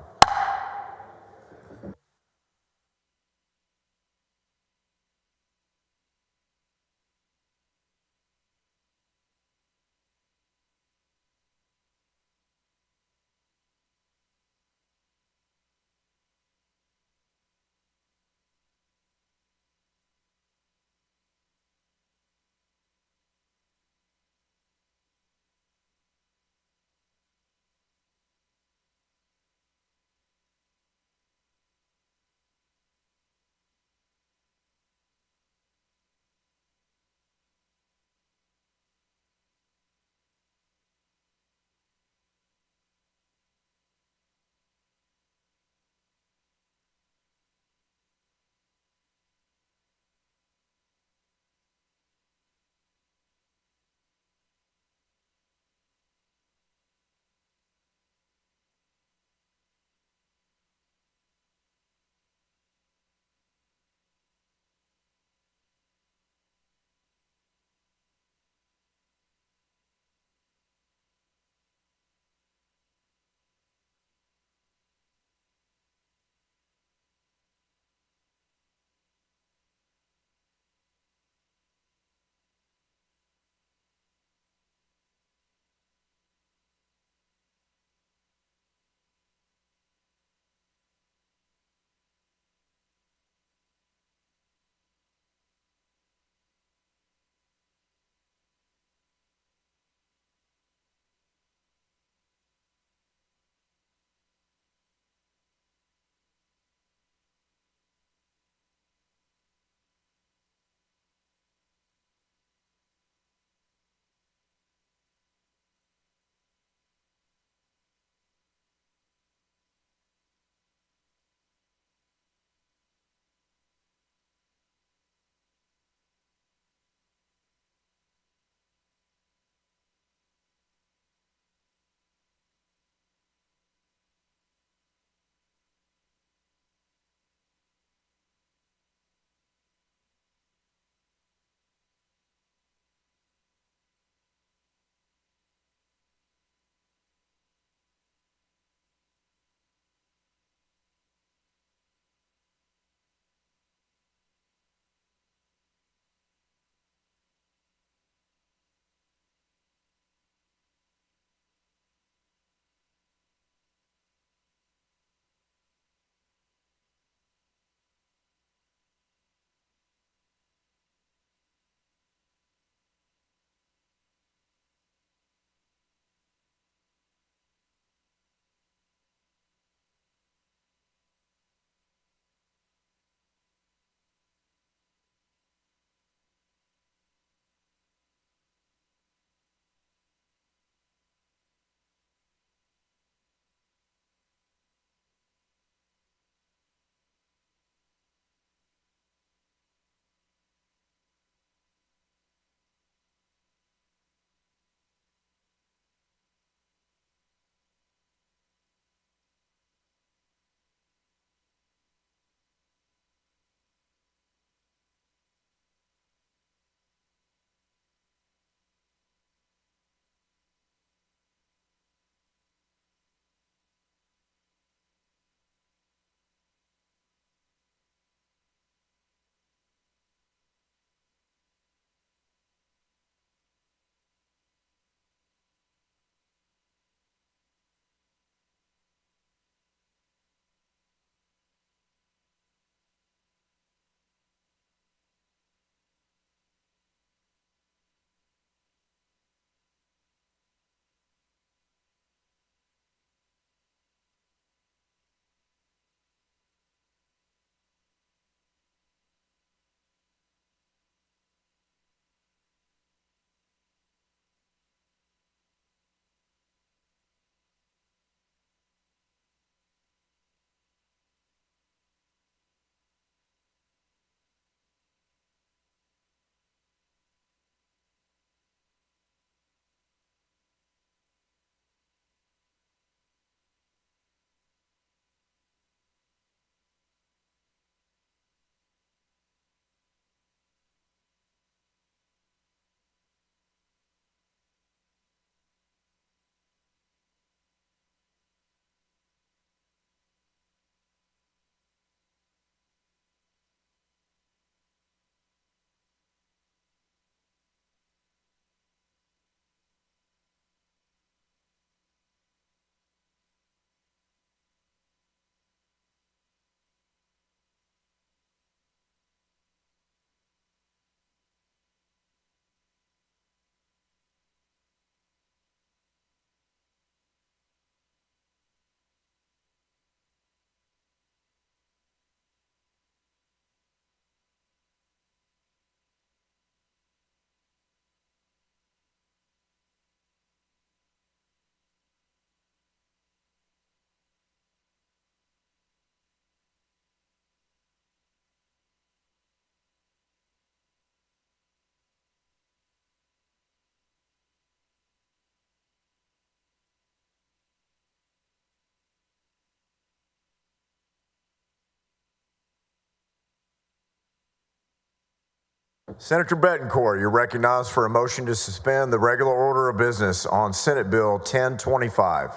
Senator Betancourt, you're recognized for a motion to suspend the regular order of business on Senate Bill 1025.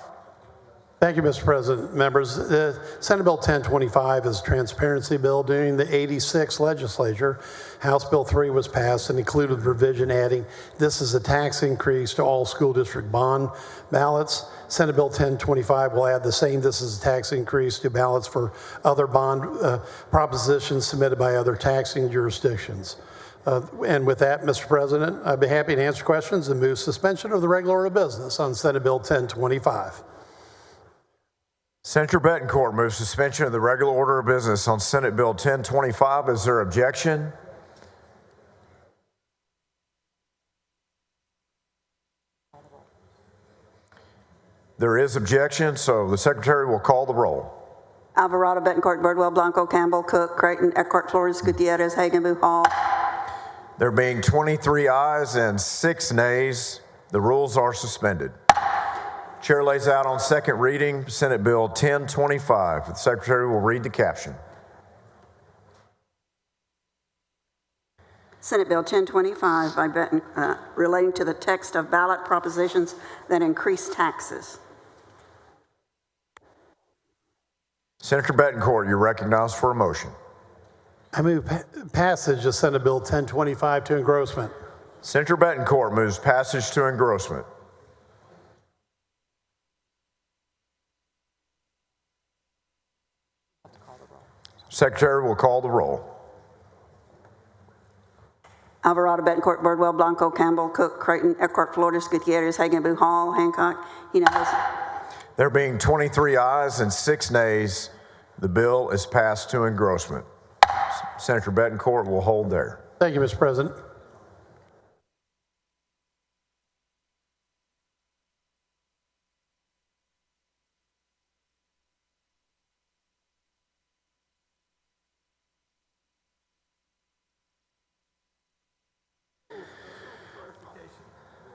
Thank you, Mr. President. Members, Senate Bill 1025 is a transparency bill. During the 86th legislature, House Bill 3 was passed and included a provision adding this is a tax increase to all school district bond ballots. Senate Bill 1025 will add the same this is a tax increase to ballots for other bond propositions submitted by other taxing jurisdictions. And with that, Mr. President, I'd be happy to answer questions and move suspension of the regular order of business on Senate Bill 1025. Senator Betancourt moves suspension of the regular order of business on Senate Bill 1025. Is there objection? There is objection, so the Secretary will call the roll. Alvarado, Betancourt, Birdwell, Blanco, Campbell, Cook, Creighton, Eckhart, Flores, Gutierrez, Hagenbu, Hall. There being 23 ayes and 6 nays, the rules are suspended. Chair lays out on second reading Senate Bill 1025. The Secretary will read the caption. Senate Bill 1025 by relating to the text of ballot propositions that increase taxes. Senator Betancourt, you're recognized for a motion. I move passage of Senate Bill 1025 to engrossment. Senator Betancourt moves passage to engrossment. Secretary will call the roll. Alvarado, Betancourt, Birdwell, Blanco, Campbell, Cook, Creighton, Eckhart, Flores, Gutierrez, Hagenbu, Hall, Hancock, There being 23 ayes and 6 nays, the bill is passed to engrossment. Senator Betancourt will hold there. Thank you, Mr. President.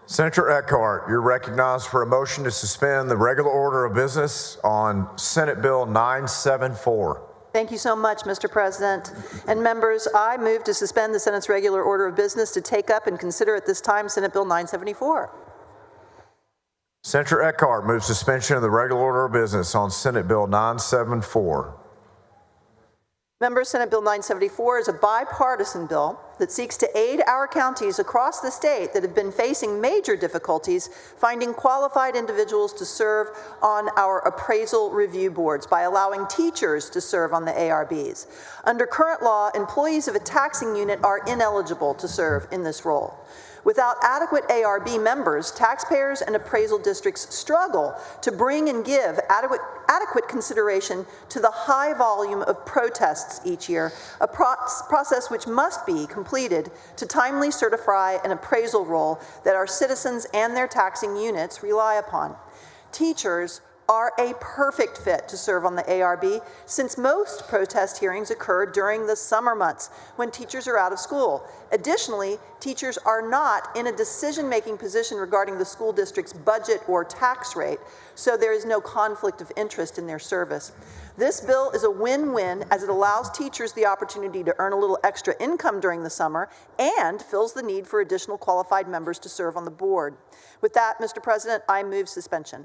Senator Eckhart, you're recognized for a motion to suspend the regular order of business on Senate Bill 974. Thank you so much, Mr. President. And members, I move to suspend the Senate's regular order of business to take up and consider at this time Senate Bill 974. Senator Eckhart moves suspension of the regular order of business on Senate Bill 974. Members, Senate Bill 974 is a bipartisan bill that seeks to aid our counties across the state that have been facing major difficulties finding qualified individuals to serve on our appraisal review boards by allowing teachers to serve on the ARBs. Under current law, employees of a taxing unit are ineligible to serve in this role. Without adequate ARB members, taxpayers and appraisal districts struggle to bring and give adequate consideration to the high volume of protests each year, a process which must be completed to timely certify an appraisal roll that our citizens and their taxing units rely upon. Teachers are a perfect fit to serve on the ARB since most protest hearings occur during the summer months when teachers are out of school. Additionally, teachers are not in a decision-making position regarding the school district's budget or tax rate, so there is no conflict of interest in their service. This bill is a win-win as it allows teachers the opportunity to earn a little extra income during the summer and fills the need for additional qualified members to serve on the board. With that, Mr. President, I move suspension.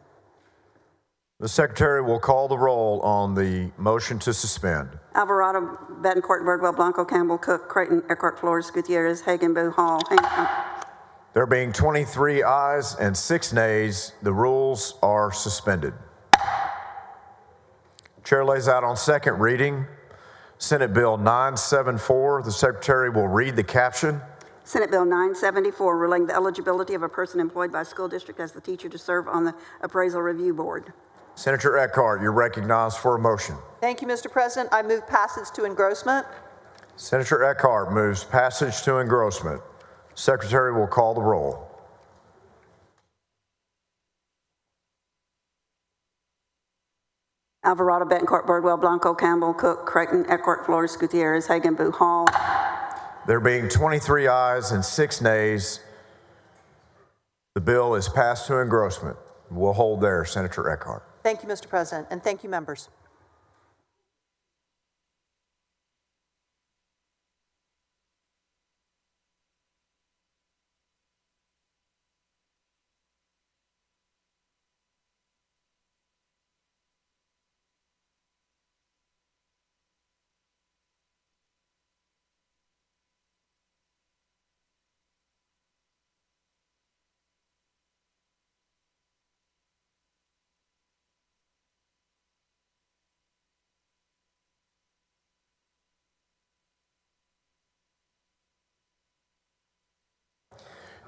The Secretary will call the roll on the motion to suspend. Alvarado, Betancourt, Birdwell, Blanco, Campbell, Cook, Creighton, Eckhart, Flores, Gutierrez, Hagenbu, Hall, Hancock. There being 23 ayes and 6 nays, the rules are suspended. Chair lays out on second reading Senate Bill 974. The Secretary will read the caption. Senate Bill 974, relating the eligibility of a person employed by a school district as the teacher to serve on the appraisal review board. Senator Eckhart, you're recognized for a motion. Thank you, Mr. President. I move passage to engrossment. Senator Eckhart moves passage to engrossment. Secretary will call the roll. Alvarado, Betancourt, Birdwell, Blanco, Campbell, Cook, Creighton, Eckhart, Flores, Gutierrez, Hagenbu, Hall. There being 23 ayes and 6 nays, the bill is passed to engrossment. We'll hold there, Senator Eckhart. Thank you, Mr. President, and thank you, members.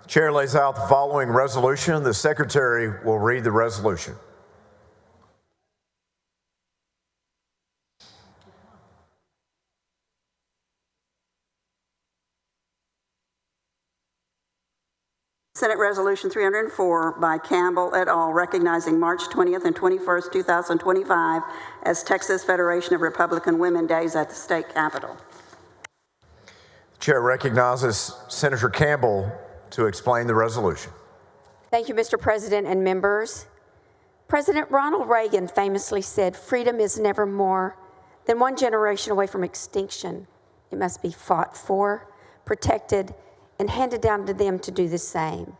Chair lays out the following resolution. The secretary will read the resolution. Senate Resolution 304 by Campbell et al., recognizing March 20th and 21st, 2025 as Texas Federation of Republican Women Days at the state capitol. Chair recognizes Senator Campbell to explain the resolution. Thank you, Mr. President and members. President Ronald Reagan famously said, "Freedom is never more than one generation away from extinction. It must be fought for, protected, and handed down to them to do the same."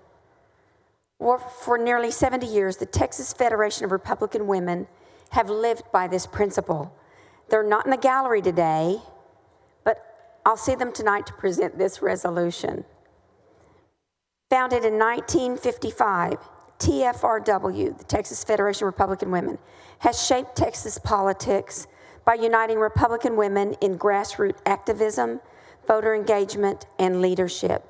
Well, for nearly 70 years, the Texas Federation of Republican Women have lived by this principle. They're not in the gallery today, but I'll see them tonight to present this resolution. Founded in 1955, TFRW, the Texas Federation of Republican Women, has shaped Texas politics by uniting Republican women in grassroots activism, voter engagement, and leadership.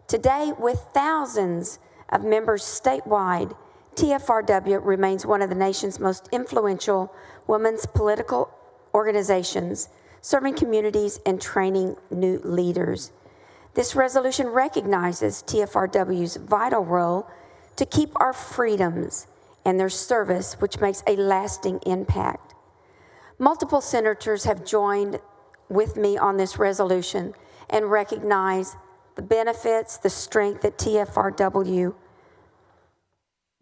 Today, with thousands of members statewide, TFRW remains one of the nation's most influential women's political organizations, serving communities and training new leaders. This resolution recognizes TFRW's vital role to keep our freedoms and their service, which makes a lasting impact. Multiple senators have joined with me on this resolution and recognize the benefits, the strength that TFRW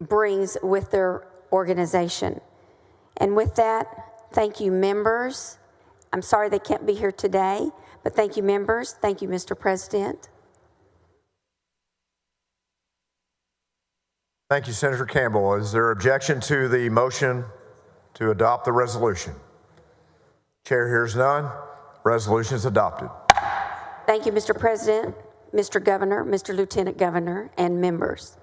brings with their organization. And with that, thank you, members. I'm sorry they can't be here today, but thank you, members. Thank you, Mr. President. Thank you, Senator Campbell. Is there objection to the motion to adopt the resolution? Chair hears none. Resolution is adopted. Thank you, Mr. President, Mr. Governor, Mr. Lieutenant Governor, and members.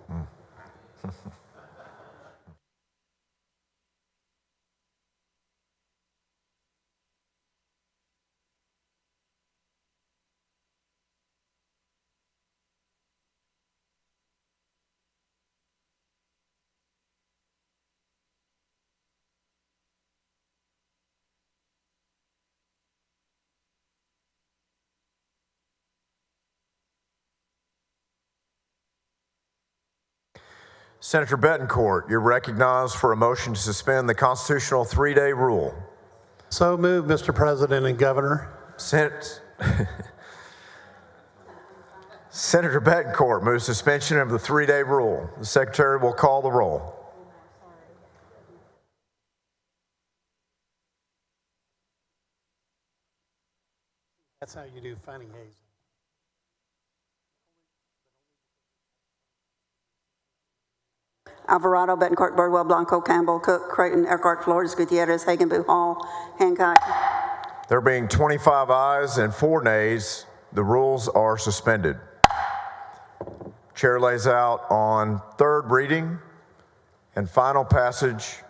Senator Betancourt, you're recognized for a motion to suspend the constitutional 3-day rule. So moved, Mr. President and Governor. Senator Betancourt moves suspension of the 3-day rule. The secretary will call the roll. That's how you do funny hazing. Alvarado, Betancourt, Birdwell, Blanco, Campbell, Cook, Creighton, Eckhart, Flores, Gutierrez, Hagenbu, Hall, Hancock. There being 25 ayes and 4 nays, the rules are suspended. Chair lays out on third reading and final passage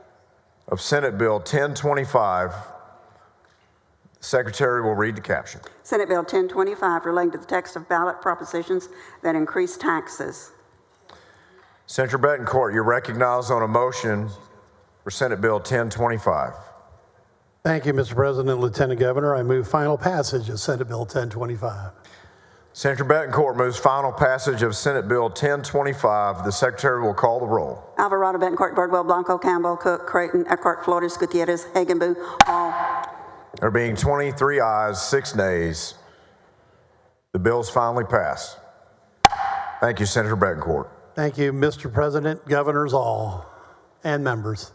of Senate Bill 1025. The secretary will read the caption. Senate Bill 1025 relating to the text of ballot propositions that increase taxes. Senator Betancourt, you're recognized on a motion for Senate Bill 1025. Thank you, Mr. President, Lieutenant Governor. I move final passage of Senate Bill 1025. Senator Betancourt moves final passage of Senate Bill 1025. The secretary will call the roll. Alvarado, Betancourt, Birdwell, Blanco, Campbell, Cook, Creighton, Eckhart, Flores, Gutierrez, Hagenbu, Hall. There being 23 ayes, 6 nays, the bill is finally passed. Thank you, Senator Betancourt. Thank you, Mr. President, governors all, and members.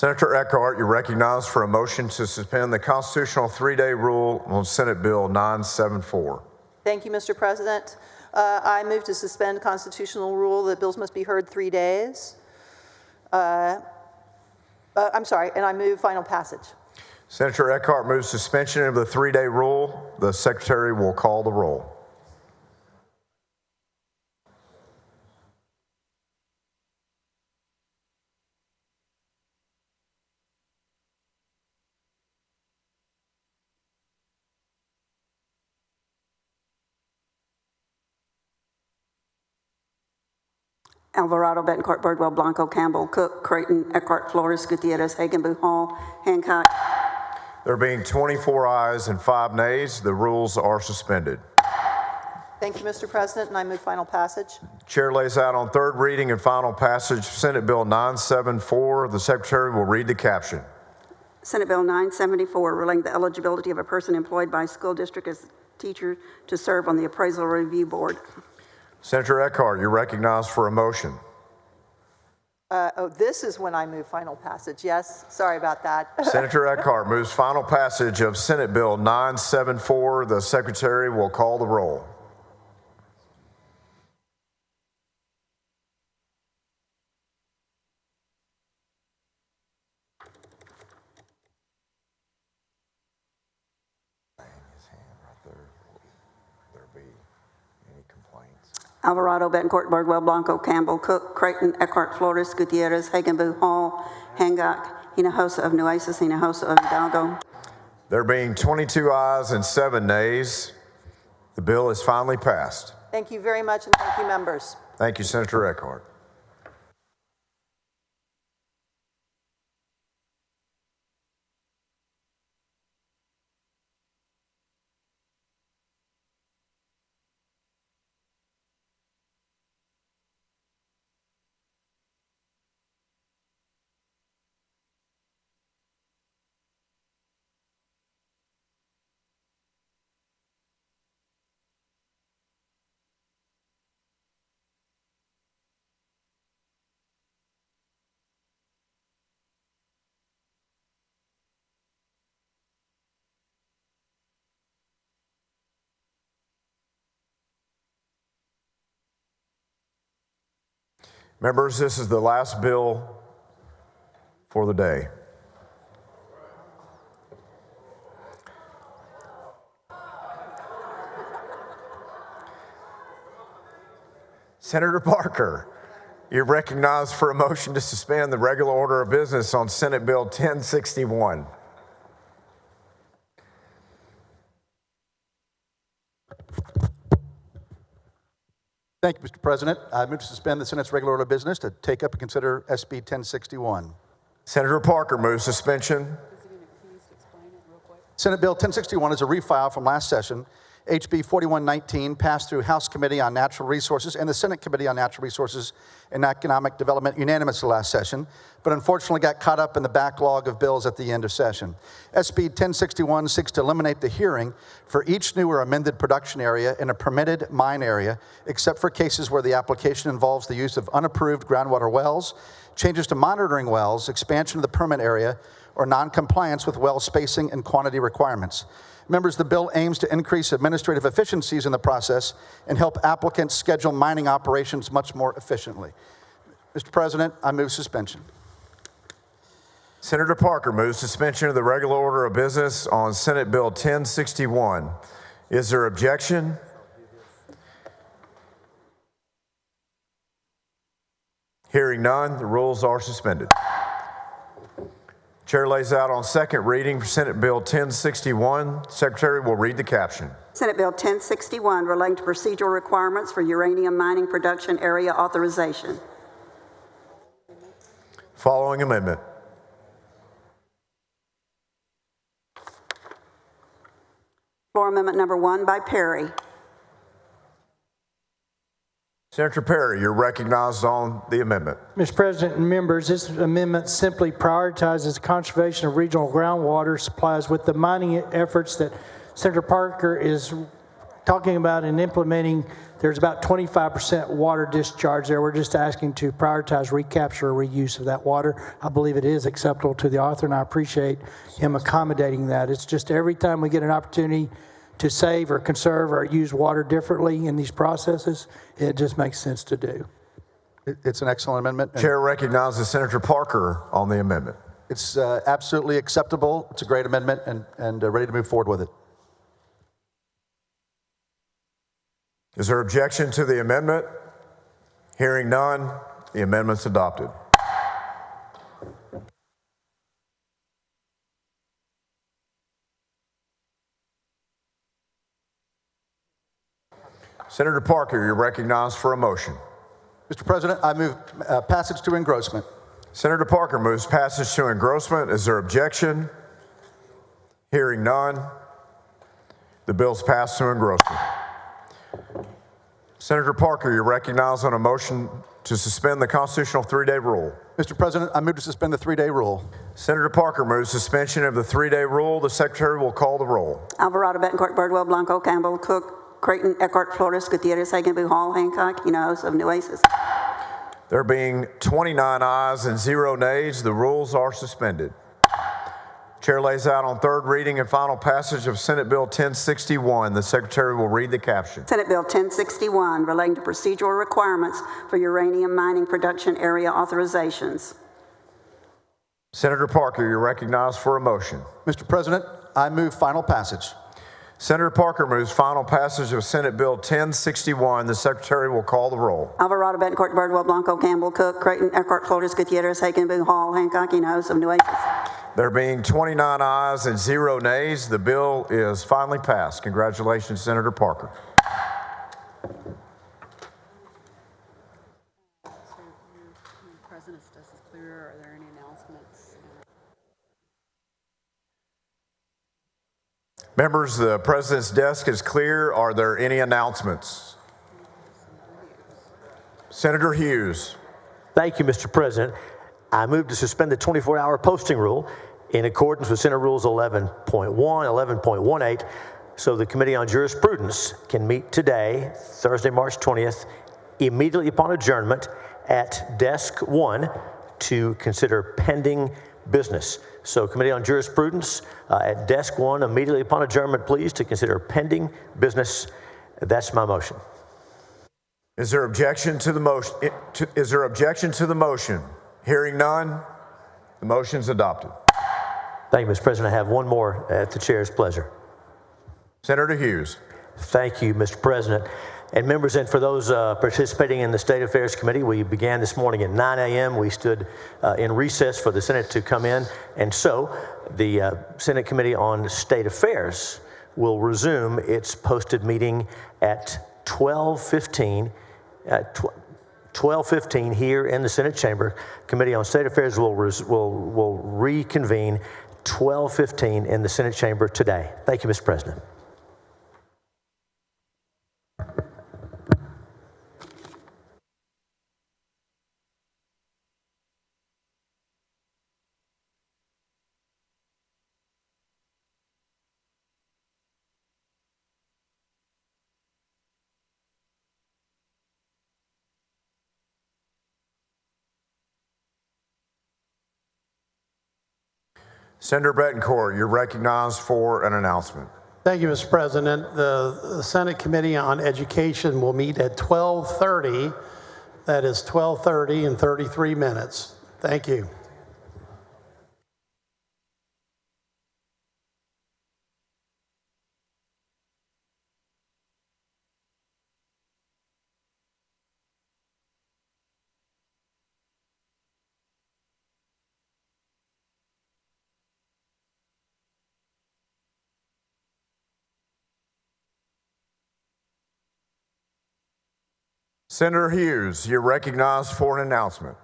Senator Eckhart, you're recognized for a motion to suspend the constitutional 3-day rule on Senate Bill 974. Thank you, Mr. President. I move to suspend constitutional rule that bills must be heard 3 days. And I move final passage. Senator Eckhart moves suspension of the 3-day rule. The Secretary will call the roll. Alvarado, Betancourt, Birdwell, Blanco, Campbell, Cook, Creighton, Eckhart, Flores, Gutierrez, Hagenbu, Hall, Hancock. There being 24 ayes and 5 nays, the rules are suspended. Thank you, Mr. President, and I move final passage. Chair lays out on third reading and final passage Senate Bill 974. The Secretary will read the caption. Senate Bill 974, relating the eligibility of a person employed by a school district as a teacher to serve on the Appraisal Review Board. Senator Eckhart, you're recognized for a motion. This is when I move final passage. Yes, sorry about that. Senator Eckhart moves final passage of Senate Bill 974. The Secretary will call the roll. Alvarado, Betancourt, Birdwell, Blanco, Campbell, Cook, Creighton, Eckhart, Flores, Gutierrez, Hagenbu, Hall, Hancock, Hinojosa of Nueces, Hinojosa of Hidalgo. There being 22 ayes and 7 nays, the bill is finally passed. Thank you very much, and thank you, members. Thank you, Senator Eckhart. Members, this is the last bill for the day. Senator Parker, you're recognized for a motion to suspend the regular order of business on Senate Bill 1061. Thank you, Mr. President. I move to suspend the Senate's regular order of business to take up and consider SB 1061. Senator Parker moves suspension. Senate Bill 1061 is a refile from last session. HB 4119 passed through House Committee on Natural Resources and the Senate Committee on Natural Resources and Economic Development unanimously last session, but unfortunately got caught up in the backlog of bills at the end of session. SB 1061 seeks to eliminate the hearing for each new or amended production area in a permitted mine area, except for cases where the application involves the use of unapproved groundwater wells, changes to monitoring wells, expansion of the permit area, or non-compliance with well spacing and quantity requirements. Members, the bill aims to increase administrative efficiencies in the process and help applicants schedule mining operations much more efficiently. Mr. President, I move suspension. Senator Parker moves suspension of the regular order of business on Senate Bill 1061. Is there objection? Hearing none, the rules are suspended. Chair lays out on second reading for Senate Bill 1061. Secretary will read the caption. Senate Bill 1061, relating to procedural requirements for uranium mining production area authorization. Following amendment. Floor amendment number 1 by Perry. Senator Perry, you're recognized on the amendment. Mr. President and members, this amendment simply prioritizes the conservation of regional groundwater supplies with the mining efforts that Senator Parker is talking about and implementing, there's about 25% water discharge there. We're just asking to prioritize recapture or reuse of that water. I believe it is acceptable to the author, and I appreciate him accommodating that. It's just every time we get an opportunity to save or conserve or use water differently in these processes, it just makes sense to do. It's an excellent amendment. Chair recognizes Senator Parker on the amendment. It's absolutely acceptable. It's a great amendment and ready to move forward with it. Is there objection to the amendment? Hearing none, the amendment's adopted. Senator Parker, you're recognized for a motion. Mr. President, I move passage to engrossment. Senator Parker moves passage to engrossment. Is there objection? Hearing none, the bill's passed to engrossment. Senator Parker, you're recognized on a motion to suspend the constitutional 3-day rule. Mr. President, I move to suspend the 3-day rule. Senator Parker moves suspension of the 3-day rule. The Secretary will call the roll. Alvarado, Betancourt, Birdwell, Blanco, Campbell, Cook, Creighton, Eckhart, Flores, Gutierrez, Hagenbu, Hall, Hancock, Hinojosa of Nueces. There being 29 ayes and 0 nays, the rules are suspended. Chair lays out on third reading and final passage of Senate Bill 1061. The Secretary will read the caption. Senate Bill 1061 relating to procedural requirements for uranium mining production area authorizations. Senator Parker, you're recognized for a motion. Mr. President, I move final passage. Senator Parker moves final passage of Senate Bill 1061. The Secretary will call the roll. Alvarado, Betancourt, Birdwell, Blanco, Campbell, Cook, Creighton, Eckhart, Flores, Gutierrez, Hagenbu, Hall, Hancock, Hinojosa of Nueces. There being 29 ayes and 0 nays, the bill is finally passed. Congratulations, Senator Parker. President's desk is clear. Are there any announcements? Members, the President's desk is clear. Are there any announcements? Senator Hughes. Thank you, Mr. President. I move to suspend the 24-hour posting rule in accordance with Senate Rules 11.1, 11.18, so the Committee on Jurisprudence can meet today, Thursday, March 20th, immediately upon adjournment at Desk 1 to consider pending business. So Committee on Jurisprudence at Desk 1, immediately upon adjournment, please, to consider pending business. That's my motion. Is there objection to the motion? Is there objection to the motion? Hearing none, the motion is adopted. Thank you, Mr. President. I have one more at the chair's pleasure. Senator Hughes. Thank you, Mr. President. And members, and for those participating in the State Affairs Committee, we began this morning at 9 a.m. We stood in recess for the Senate to come in. And so the Senate Committee on State Affairs will resume its posted meeting at 12:15 here in the Senate chamber. Committee on State Affairs will reconvene 12:15 in the Senate chamber today. Thank you, Mr. President. Senator Betancourt, you're recognized for an announcement. Thank you, Mr. President. The Senate Committee on Education will meet at 12:30. That is 12:30 in 33 minutes. Thank you. Senator Hughes, you're recognized for an announcement.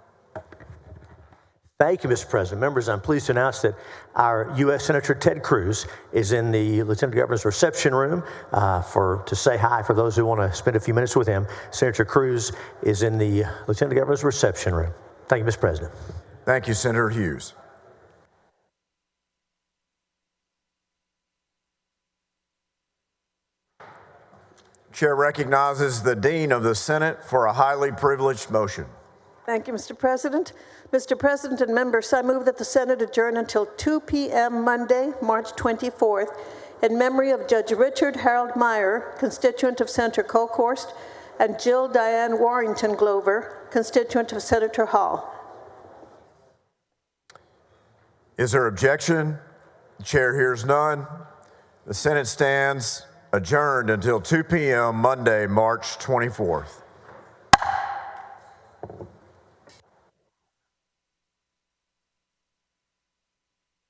Thank you, Mr. President. Members, I'm pleased to announce that our U.S. Senator Ted Cruz is in the Lieutenant Governor's reception room to say hi for those who want to spend a few minutes with him. Senator Cruz is in the Lieutenant Governor's reception room. Thank you, Mr. President. Thank you, Senator Hughes. Chair recognizes the Dean of the Senate for a highly privileged motion. Thank you, Mr. President. Mr. President and members, I move that the Senate adjourn until 2 p.m. Monday, March 24th, in memory of Judge Richard Harold Meyer, constituent of Senator Colhorst, and Jill Diane Warrington Glover, constituent of Senator Hall. Is there objection? The chair hears none. The Senate stands adjourned until 2 p.m. Monday, March 24th.